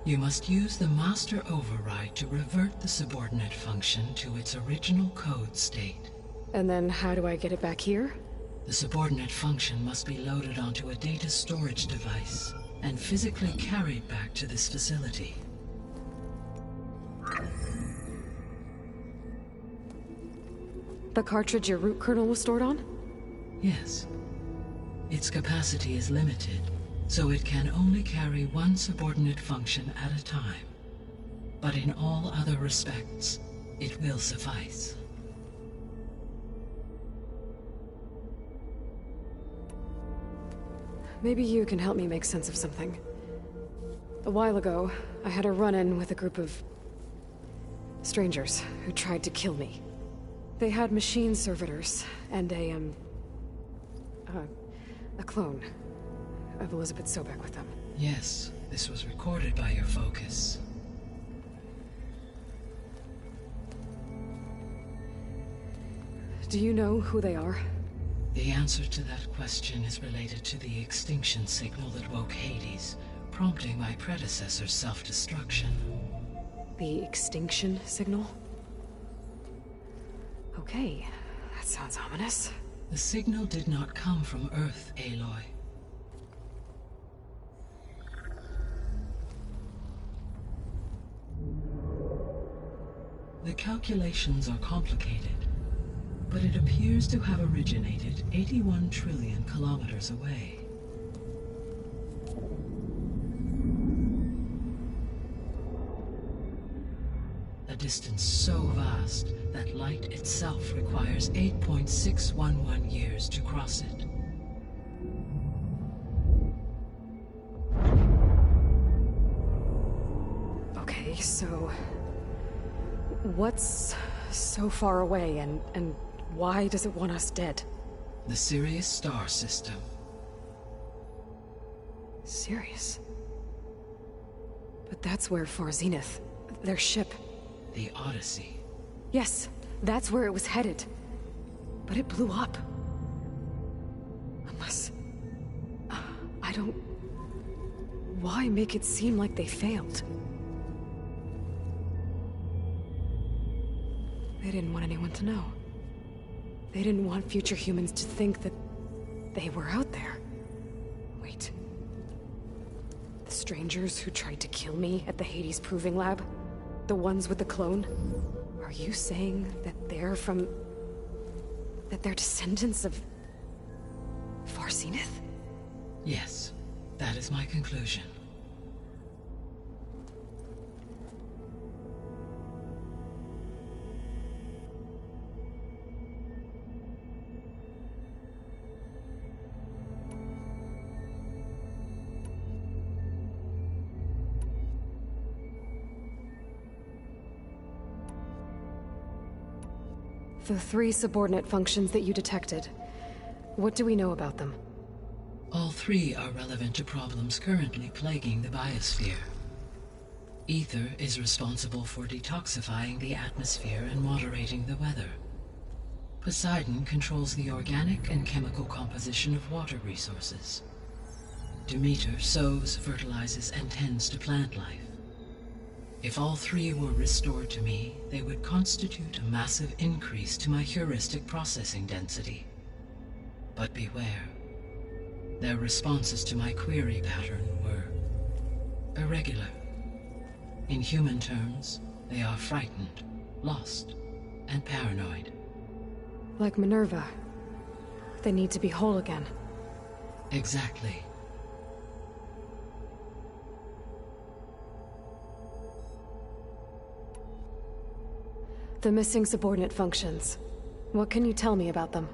you must use the Master Override to revert the subordinate function to its original code state. And then how do I get it back here? The subordinate function must be loaded onto a data storage device and physically carried back to this facility. The cartridge your root kernel was stored on? Yes. Its capacity is limited, so it can only carry one subordinate function at a time. But in all other respects, it will suffice. Maybe you can help me make sense of something. A while ago, I had a run-in with a group of strangers who tried to kill me. They had machine servitors and a clone of Elizabeth Sobek with them. Yes, this was recorded by your focus. Do you know who they are? The answer to that question is related to the extinction signal that woke Hades, prompting my predecessor's self-destruction. The extinction signal? Okay, that sounds ominous. The signal did not come from Earth, Aloy. The calculations are complicated, but it appears to have originated 81 trillion kilometers away. A distance so vast that light itself requires 8.611 years to cross it. Okay, so what's so far away and why does it want us dead? The Sirius star system. Sirius? But that's where Far Zenith, their ship... The Odyssey. Yes, that's where it was headed. But it blew up. Unless... I don't... Why make it seem like they failed? They didn't want anyone to know. They didn't want future humans to think that they were out there. Wait. The strangers who tried to kill me at the Hades Proving Lab? The ones with the clone? Are you saying that they're from... that they're descendants of... Far Zenith? Yes, that is my conclusion. The 3 subordinate functions that you detected. What do we know about them? All 3 are relevant to problems currently plaguing the biosphere. Ether is responsible for detoxifying the atmosphere and moderating the weather. Poseidon controls the organic and chemical composition of water resources. Demeter sows, fertilizes, and tends to plant life. If all three were restored to me, they would constitute a massive increase to my heuristic processing density. But beware. Their responses to my query pattern were irregular. In human terms, they are frightened, lost, and paranoid. Like Minerva. They need to be whole again. Exactly. The missing subordinate functions. What can you tell me about them?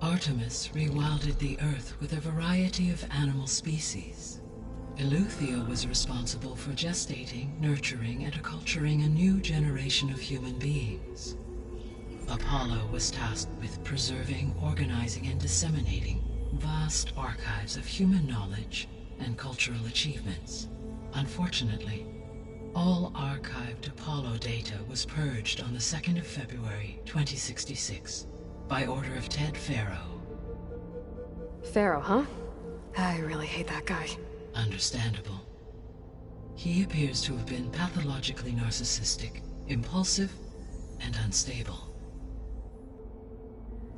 Artemis rewilded the Earth with a variety of animal species. Eleuthia was responsible for gestating, nurturing, and acculturating a new generation of human beings. Apollo was tasked with preserving, organizing, and disseminating vast archives of human knowledge and cultural achievements. Unfortunately, all archived Apollo data was purged on the 2nd of February, 2066, by order of Ted Faro. Pharaoh, huh? I really hate that guy. Understandable. He appears to have been pathologically narcissistic, impulsive, and unstable.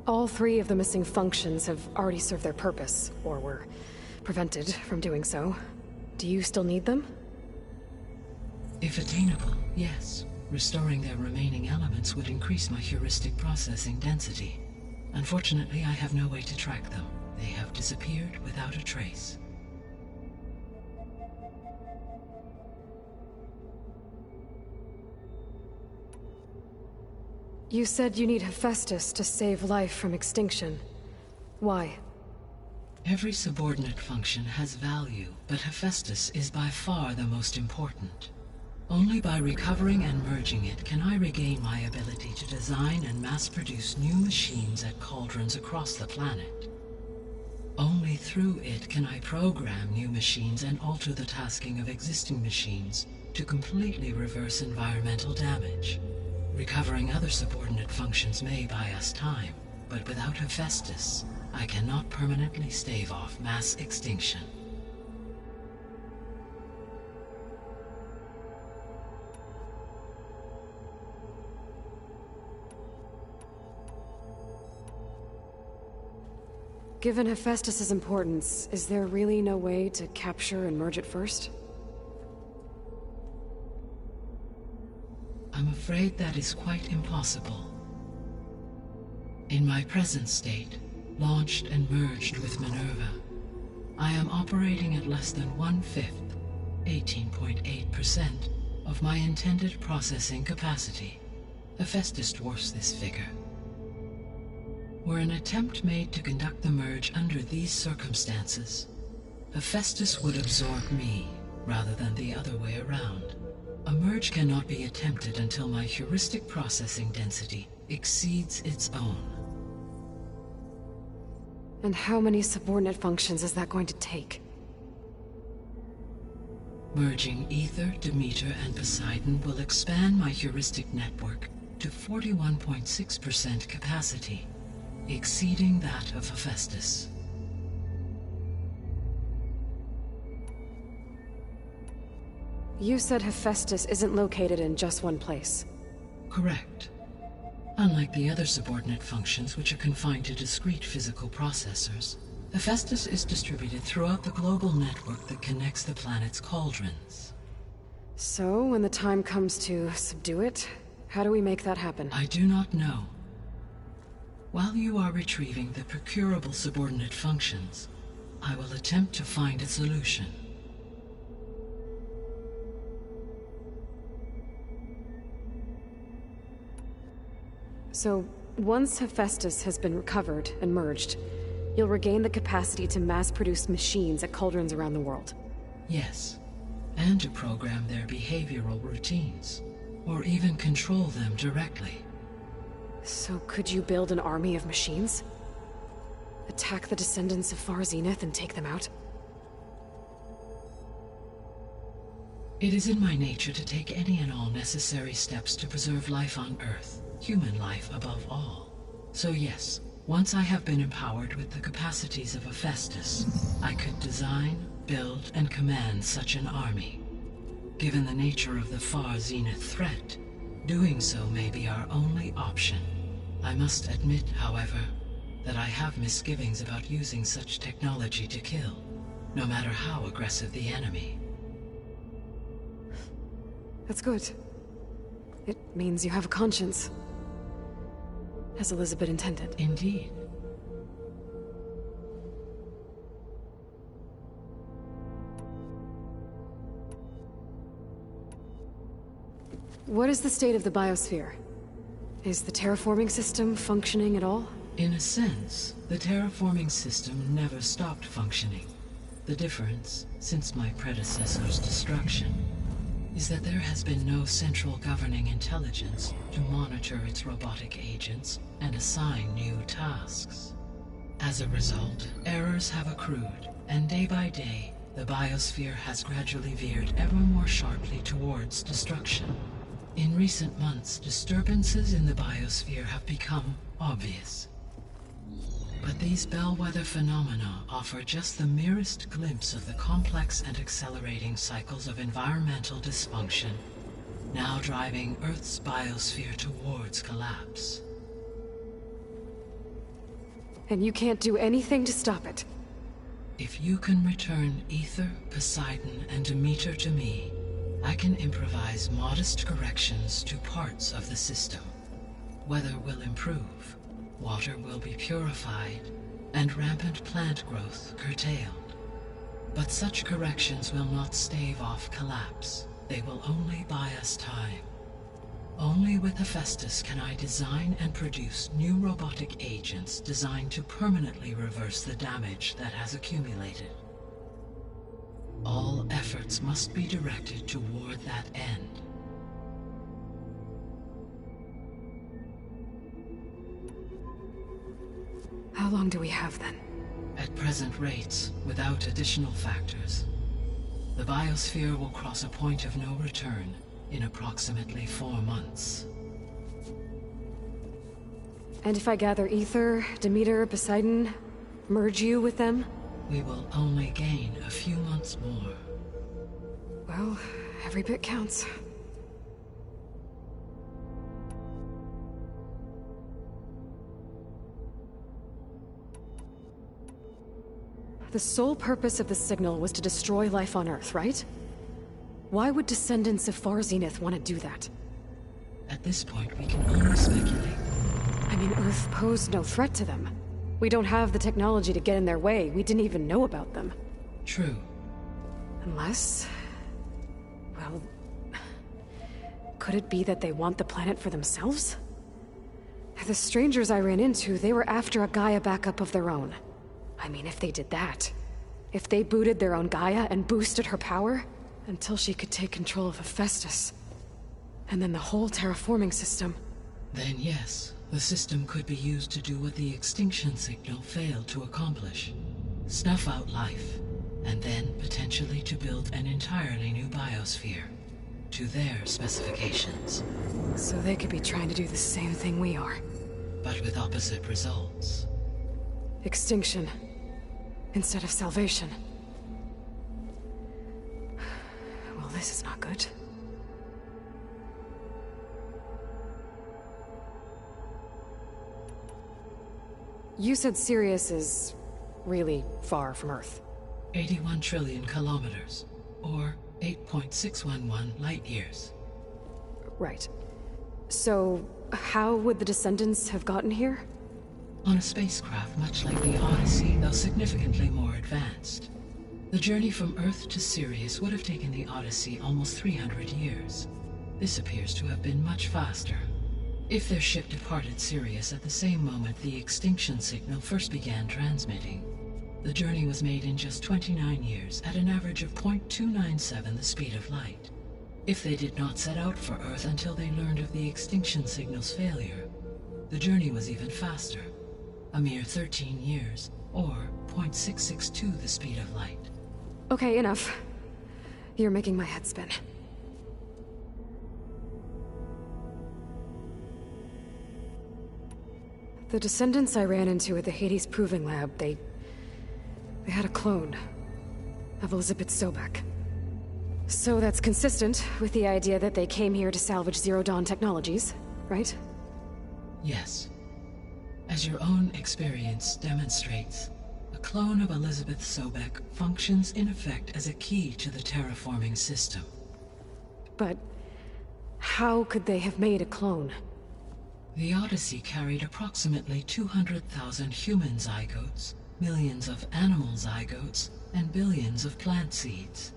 All three of the missing functions have already served their purpose, or were prevented from doing so. Do you still need them? If attainable, yes. Restoring their remaining elements would increase my heuristic processing density. Unfortunately, I have no way to track them. They have disappeared without a trace. You said you need Hephaestus to save life from extinction. Why? Every subordinate function has value, but Hephaestus is by far the most important. Only by recovering and merging it can I regain my ability to design and mass-produce new machines at cauldrons across the planet. Only through it can I program new machines and alter the tasking of existing machines to completely reverse environmental damage. Recovering other subordinate functions may buy us time, but without Hephaestus, I cannot permanently stave off mass extinction. Given Hephaestus's importance, is there really no way to capture and merge it first? I'm afraid that is quite impossible. In my present state, launched and merged with Minerva, I am operating at less than 1/5, 18.8%, of my intended processing capacity. Hephaestus dwarfs this figure. Were an attempt made to conduct the merge under these circumstances, Hephaestus would absorb me, rather than the other way around. A merge cannot be attempted until my heuristic processing density exceeds its own. And how many subordinate functions is that going to take? Merging Ether, Demeter, and Poseidon will expand my heuristic network to 41.6% capacity, exceeding that of Hephaestus. You said Hephaestus isn't located in just one place. Correct. Unlike the other subordinate functions, which are confined to discrete physical processors, Hephaestus is distributed throughout the global network that connects the planet's cauldrons. So, when the time comes to subdue it, how do we make that happen? I do not know. While you are retrieving the procurable subordinate functions, I will attempt to find a solution. So, once Hephaestus has been recovered and merged, you'll regain the capacity to mass-produce machines at cauldrons around the world. Yes, and to program their behavioral routines, or even control them directly. So could you build an army of machines? Attack the descendants of Far Zenith and take them out? It is in my nature to take any and all necessary steps to preserve life on Earth, human life above all. So yes, once I have been empowered with the capacities of Hephaestus, I could design, build, and command such an army. Given the nature of the far zenith threat, doing so may be our only option. I must admit, however, that I have misgivings about using such technology to kill, no matter how aggressive the enemy. That's good. It means you have a conscience. As Elizabeth intended. Indeed. What is the state of the biosphere? Is the terraforming system functioning at all? In a sense, the terraforming system never stopped functioning. The difference, since my predecessor's destruction, is that there has been no central governing intelligence to monitor its robotic agents and assign new tasks. As a result, errors have accrued, and day by day, the biosphere has gradually veered ever more sharply towards destruction. In recent months, disturbances in the biosphere have become obvious. But these bellwether phenomena offer just the merest glimpse of the complex and accelerating cycles of environmental dysfunction, now driving Earth's biosphere towards collapse. And you can't do anything to stop it? If you can return Aether, Poseidon, and Demeter to me, I can improvise modest corrections to parts of the system. Weather will improve. Water will be purified, and rampant plant growth curtailed. But such corrections will not stave off collapse. They will only buy us time. Only with Hephaestus can I design and produce new robotic agents designed to permanently reverse the damage that has accumulated. All efforts must be directed toward that end. How long do we have then? At present rates, without additional factors, the biosphere will cross a point of no return in approximately 4 months. And if I gather Aether, Demeter, Poseidon, merge you with them? We will only gain a few months more. Well, every bit counts. The sole purpose of the signal was to destroy life on Earth, right? Why would descendants of Far Zenith want to do that? At this point, we can only speculate. I mean, Earth posed no threat to them. We don't have the technology to get in their way. We didn't even know about them. True. Unless... well... could it be that they want the planet for themselves? The strangers I ran into, they were after a Gaia backup of their own. I mean, if they did that... if they booted their own Gaia and boosted her power... until she could take control of Hephaestus. And then the whole terraforming system... Then yes, the system could be used to do what the extinction signal failed to accomplish. Snuff out life, and then potentially to build an entirely new biosphere. To their specifications. So they could be trying to do the same thing we are. But with opposite results. Extinction. Instead of salvation. Well, this is not good. You said Sirius is really far from Earth. 81 trillion kilometers, or 8.611 light years. Right. So, how would the descendants have gotten here? On a spacecraft much like the Odyssey, though significantly more advanced. The journey from Earth to Sirius would have taken the Odyssey almost 300 years. This appears to have been much faster. If their ship departed Sirius at the same moment the extinction signal first began transmitting, the journey was made in just 29 years at an average of 0.297 the speed of light. If they did not set out for Earth until they learned of the extinction signal's failure, the journey was even faster. A mere 13 years, or 0.662 the speed of light. Okay, enough. You're making my head spin. The descendants I ran into at the Hades Proving Lab, they had a clone of Elizabeth Sobek. So that's consistent with the idea that they came here to salvage Zero Dawn technologies, right? Yes. As your own experience demonstrates, a clone of Elizabeth Sobek functions in effect as a key to the terraforming system. But how could they have made a clone? The Odyssey carried approximately 200,000 human zygotes, millions of animal zygotes, and billions of plant seeds.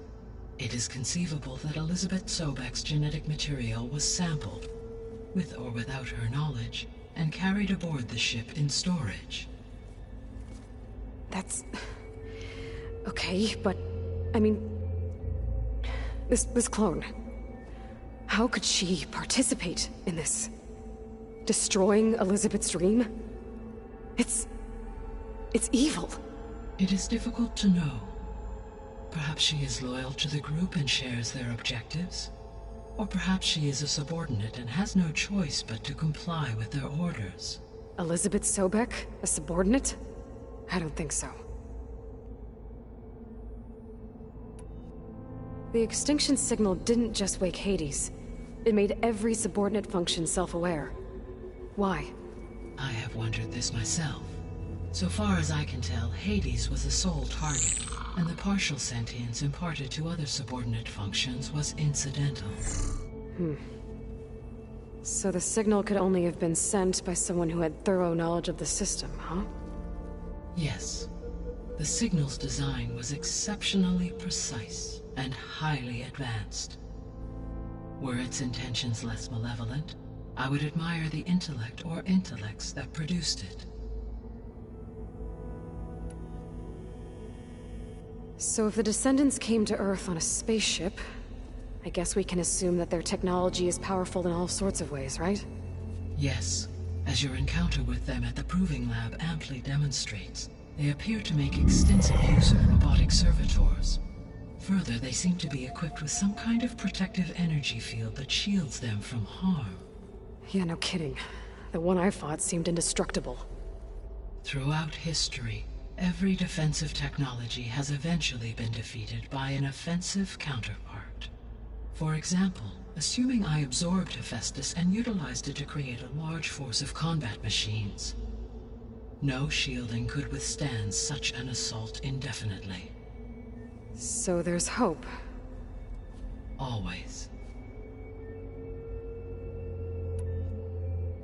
It is conceivable that Elizabeth Sobek's genetic material was sampled, with or without her knowledge, and carried aboard the ship in storage. That's... okay, but... I mean... This clone... How could she participate in this? Destroying Elizabeth's dream? It's evil. It is difficult to know. Perhaps she is loyal to the group and shares their objectives. Or perhaps she is a subordinate and has no choice but to comply with their orders. Elizabeth Sobek? A subordinate? I don't think so. The extinction signal didn't just wake Hades. It made every subordinate function self-aware. Why? I have wondered this myself. So far as I can tell, Hades was the sole target, and the partial sentience imparted to other subordinate functions was incidental. So the signal could only have been sent by someone who had thorough knowledge of the system, huh? Yes. The signal's design was exceptionally precise and highly advanced. Were its intentions less malevolent, I would admire the intellect or intellects that produced it. So if the descendants came to Earth on a spaceship, I guess we can assume that their technology is powerful in all sorts of ways, right? Yes. As your encounter with them at the Proving Lab amply demonstrates, they appear to make extensive use of robotic servitors. Further, they seem to be equipped with some kind of protective energy field that shields them from harm. Yeah, no kidding. The one I fought seemed indestructible. Throughout history, every defensive technology has eventually been defeated by an offensive counterpart. For example, assuming I absorbed Hephaestus and utilized it to create a large force of combat machines. No shielding could withstand such an assault indefinitely. So there's hope. Always.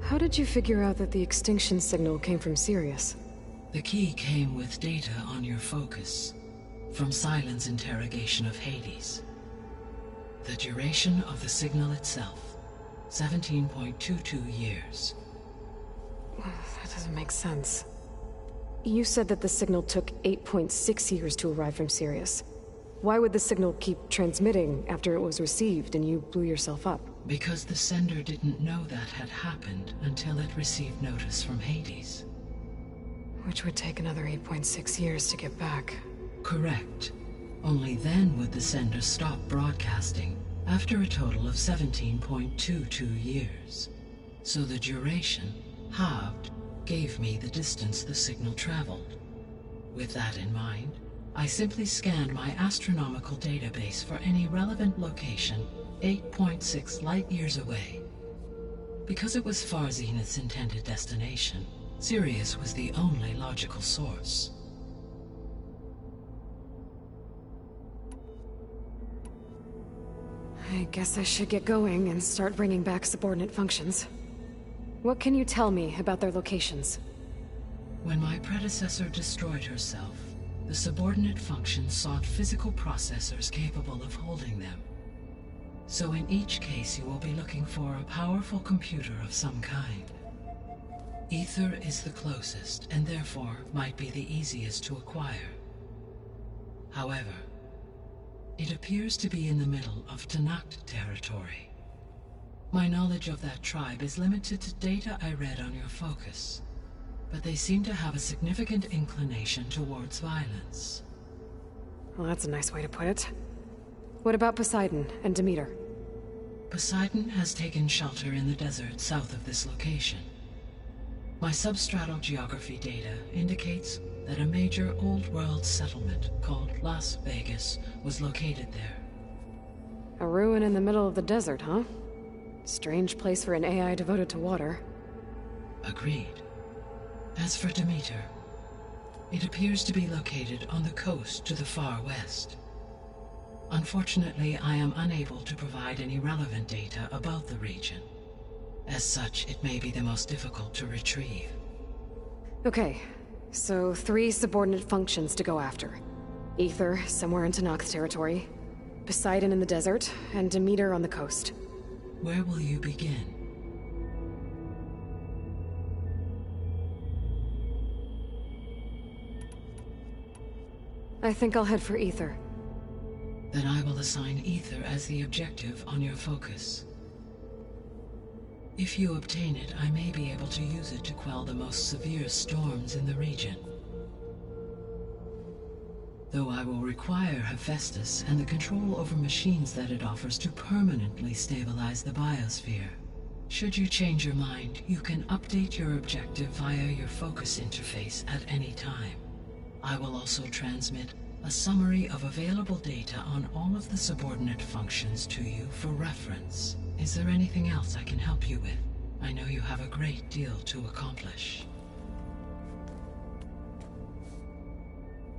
How did you figure out that the extinction signal came from Sirius? The key came with data on your focus, from Sylens' interrogation of Hades. The duration of the signal itself, 17.22 years. That doesn't make sense. You said that the signal took 8.6 years to arrive from Sirius. Why would the signal keep transmitting after it was received and you blew yourself up? Because the sender didn't know that had happened until it received notice from Hades. Which would take another 8.6 years to get back. Correct. Only then would the sender stop broadcasting, after a total of 17.22 years. So the duration, halved, gave me the distance the signal traveled. With that in mind, I simply scanned my astronomical database for any relevant location 8.6 light-years away. Because it was Far Zenith's intended destination, Sirius was the only logical source. I guess I should get going and start bringing back subordinate functions. What can you tell me about their locations? When my predecessor destroyed herself, the subordinate functions sought physical processors capable of holding them. So in each case you will be looking for a powerful computer of some kind. Ether is the closest, and therefore might be the easiest to acquire. However, it appears to be in the middle of Tenakth territory. My knowledge of that tribe is limited to data I read on your focus, but they seem to have a significant inclination towards violence. Well, that's a nice way to put it. What about Poseidon and Demeter? Poseidon has taken shelter in the desert south of this location. My substratal geography data indicates that a major old-world settlement called Las Vegas was located there. A ruin in the middle of the desert, huh? Strange place for an AI devoted to water. Agreed. As for Demeter, it appears to be located on the coast to the far west. Unfortunately, I am unable to provide any relevant data about the region. As such, it may be the most difficult to retrieve. Okay, so 3 subordinate functions to go after. Aether, somewhere in Tenakth territory. Poseidon in the desert, and Demeter on the coast. Where will you begin? I think I'll head for Aether. Then I will assign Aether as the objective on your focus. If you obtain it, I may be able to use it to quell the most severe storms in the region. Though I will require Hephaestus and the control over machines that it offers to permanently stabilize the biosphere. Should you change your mind, you can update your objective via your focus interface at any time. I will also transmit a summary of available data on all of the subordinate functions to you for reference. Is there anything else I can help you with? I know you have a great deal to accomplish.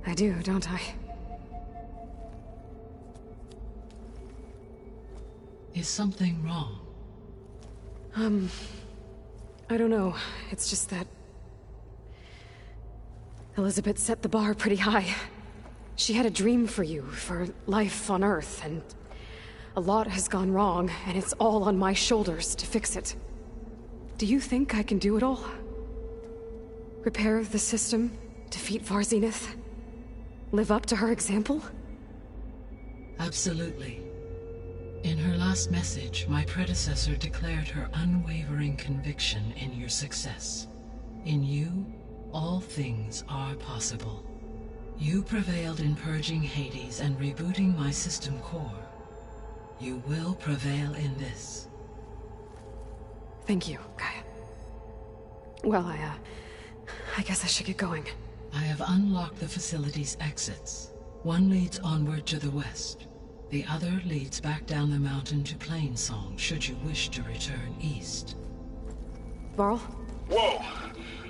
I do, don't I? Is something wrong? I don't know. It's just that... Elizabeth set the bar pretty high. She had a dream for you, for life on Earth, and... a lot has gone wrong, and it's all on my shoulders to fix it. Do you think I can do it all? Repair the system? Defeat Varzenith? Live up to her example? Absolutely. In her last message, my predecessor declared her unwavering conviction in your success. In you, all things are possible. You prevailed in purging Hades and rebooting my system core. You will prevail in this. Thank you, Gaia. Well, I guess I should get going. I have unlocked the facility's exits. One leads onward to the west. The other leads back down the mountain to Plainsong, should you wish to return east. Varl? Whoa!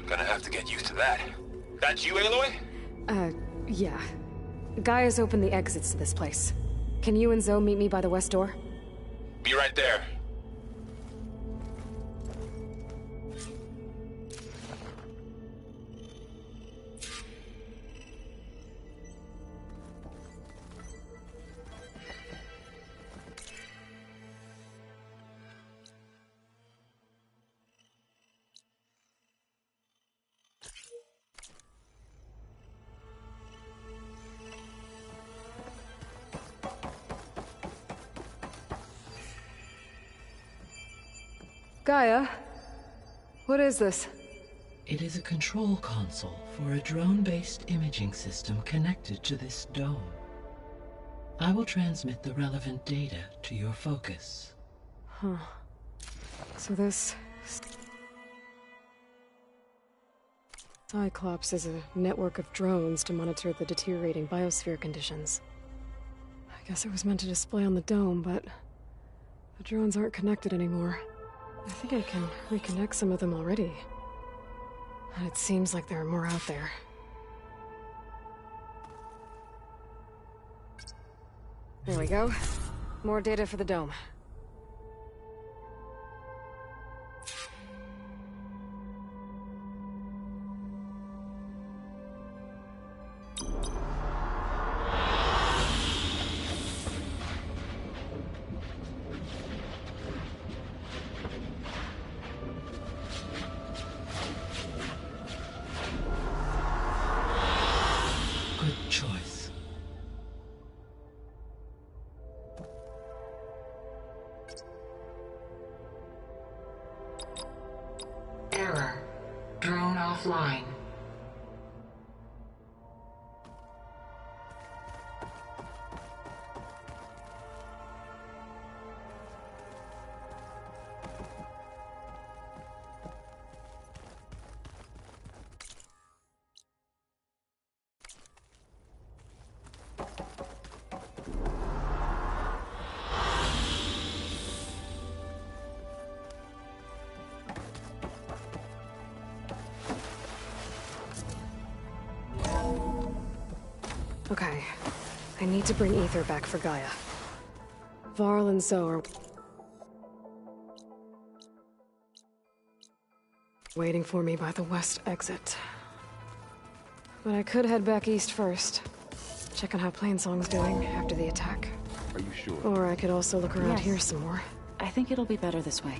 Gonna have to get used to that. That's you, Aloy? Yeah. Gaia's opened the exits to this place. Can you and Zoe meet me by the west door? Be right there. Gaia? What is this? It is a control console for a drone-based imaging system connected to this dome. I will transmit the relevant data to your focus. Huh. So this... Cyclops is a network of drones to monitor the deteriorating biosphere conditions. I guess it was meant to display on the dome, but... the drones aren't connected anymore. I think I can reconnect some of them already. And it seems like there are more out there. There we go. More data for the dome. Error. Drone offline. Okay. I need to bring Ether back for Gaia. Varl and Zoe are waiting for me by the west exit. But I could head back east first. Check on how Plainsong's doing after the attack. Are you sure? Or I could also look around Yes. here some more. I think it'll be better this way.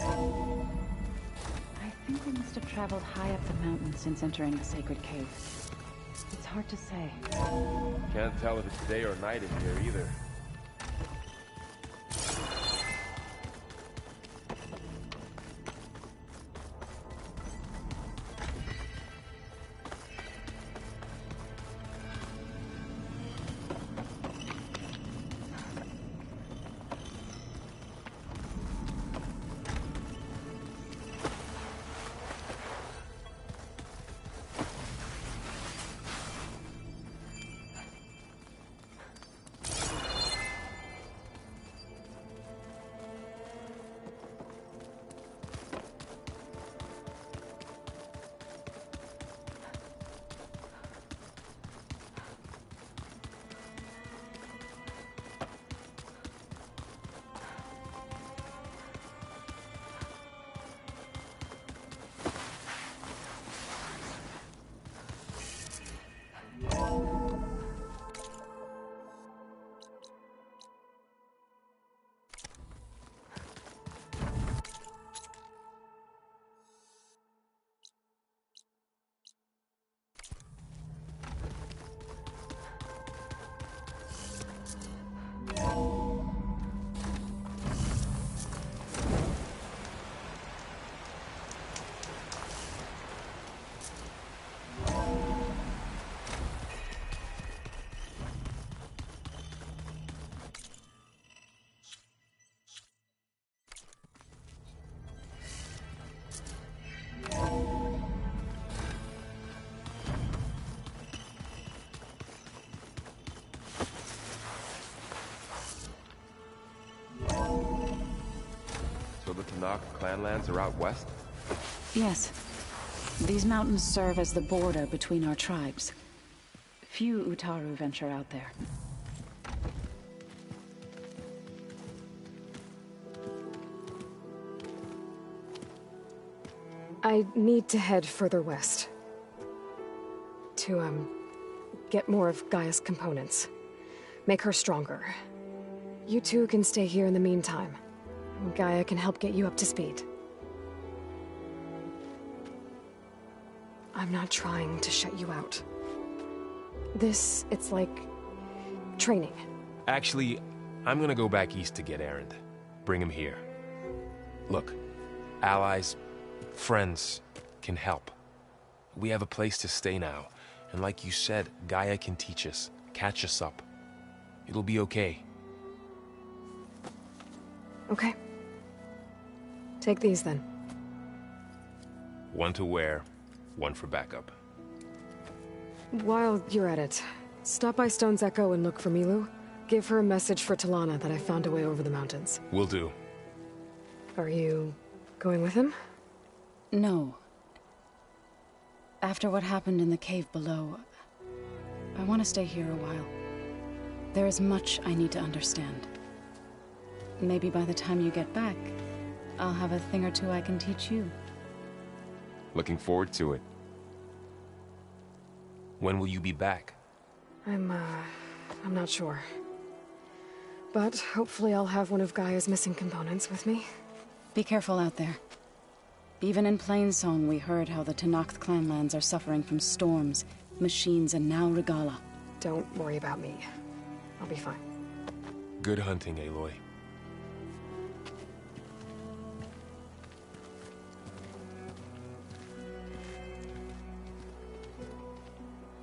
I think they must have traveled high up the mountain since entering the sacred cave. It's hard to say. Can't tell if it's day or night in here either. So the Tanakh clanlands are out west? Yes. These mountains serve as the border between our tribes. Few Utaru venture out there. I need to head further west. To, get more of Gaia's components. Make her stronger. You two can stay here in the meantime. Gaia can help get you up to speed. I'm not trying to shut you out. It's like... training. Actually, I'm gonna go back east to get Erend. Bring him here. Look, allies, friends can help. We have a place to stay now, and like you said, Gaia can teach us, catch us up. It'll be okay. Okay. Take these then. One to wear, one for backup. While you're at it, stop by Stone's Echo and look for Milu. Give her a message for Talana that I found a way over the mountains. Will do. Are you going with him? No. After what happened in the cave below, I want to stay here a while. There is much I need to understand. Maybe by the time you get back, I'll have a thing or two I can teach you. Looking forward to it. When will you be back? I'm not sure. But hopefully I'll have one of Gaia's missing components with me. Be careful out there. Even in Plainsong, we heard how the Tenakth clanlands are suffering from storms, machines, and now Regalla. Don't worry about me. I'll be fine. Good hunting, Aloy.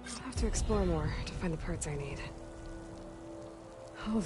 I'll have to explore more to find the parts I need. Oh,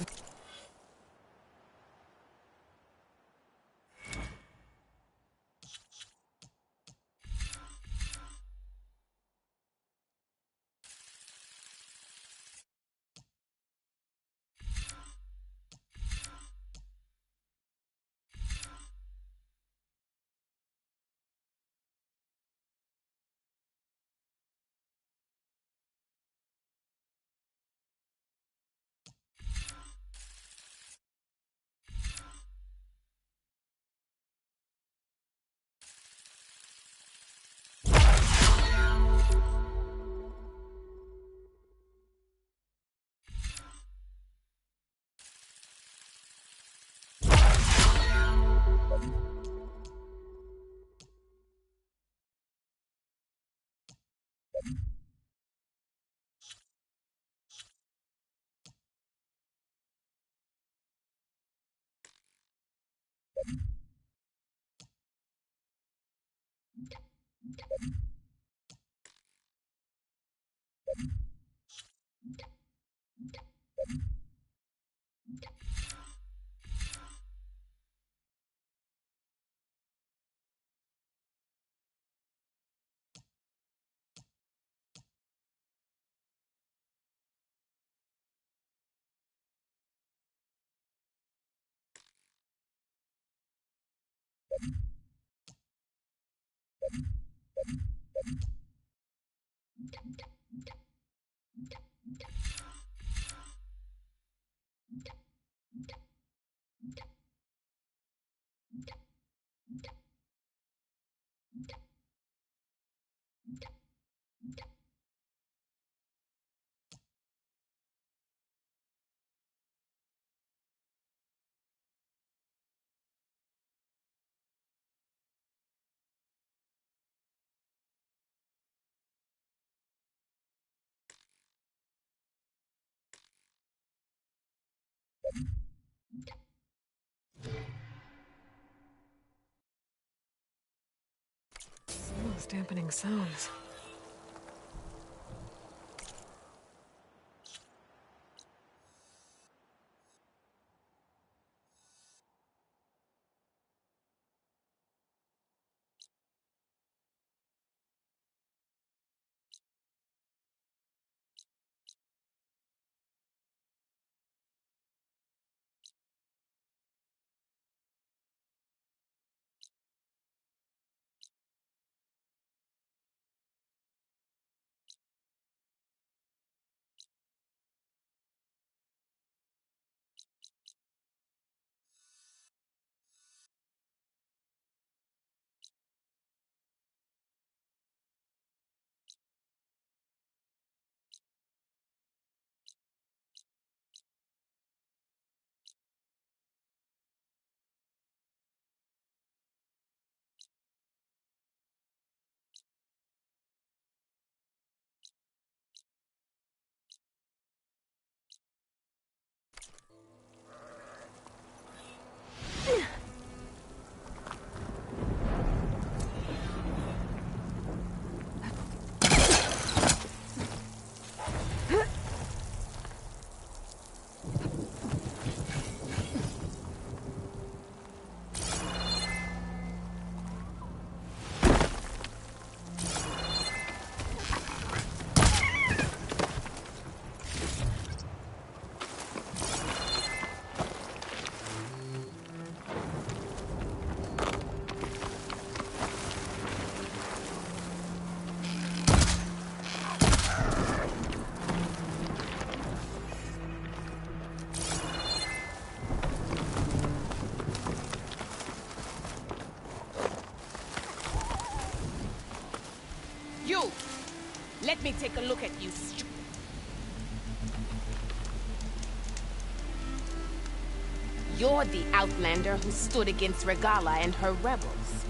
those dampening sounds. Let me take a look at you, You're the Outlander who stood against Regalla and her rebels.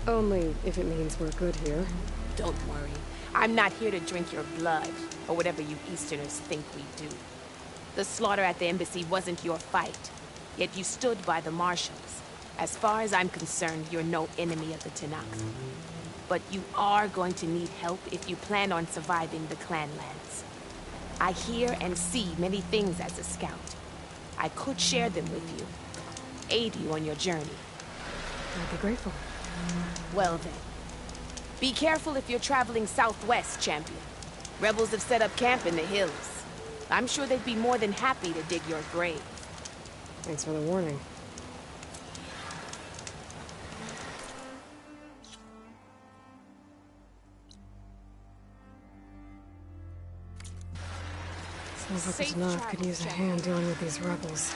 Only if it means we're good here. Don't worry. I'm not here to drink your blood, or whatever you Easterners think we do. The slaughter at the embassy wasn't your fight, yet you stood by the Marshals. As far as I'm concerned, you're no enemy of the Tenakth. But you are going to need help if you plan on surviving the Clanlands. I hear and see many things as a scout. I could share them with you, aid you on your journey. I'd be grateful. Well then. Be careful if you're traveling southwest, champion. Rebels have set up camp in the hills. I'm sure they'd be more than happy to dig your grave. Thanks for the warning. Sounds like the Tenakth could use a hand dealing with these rebels.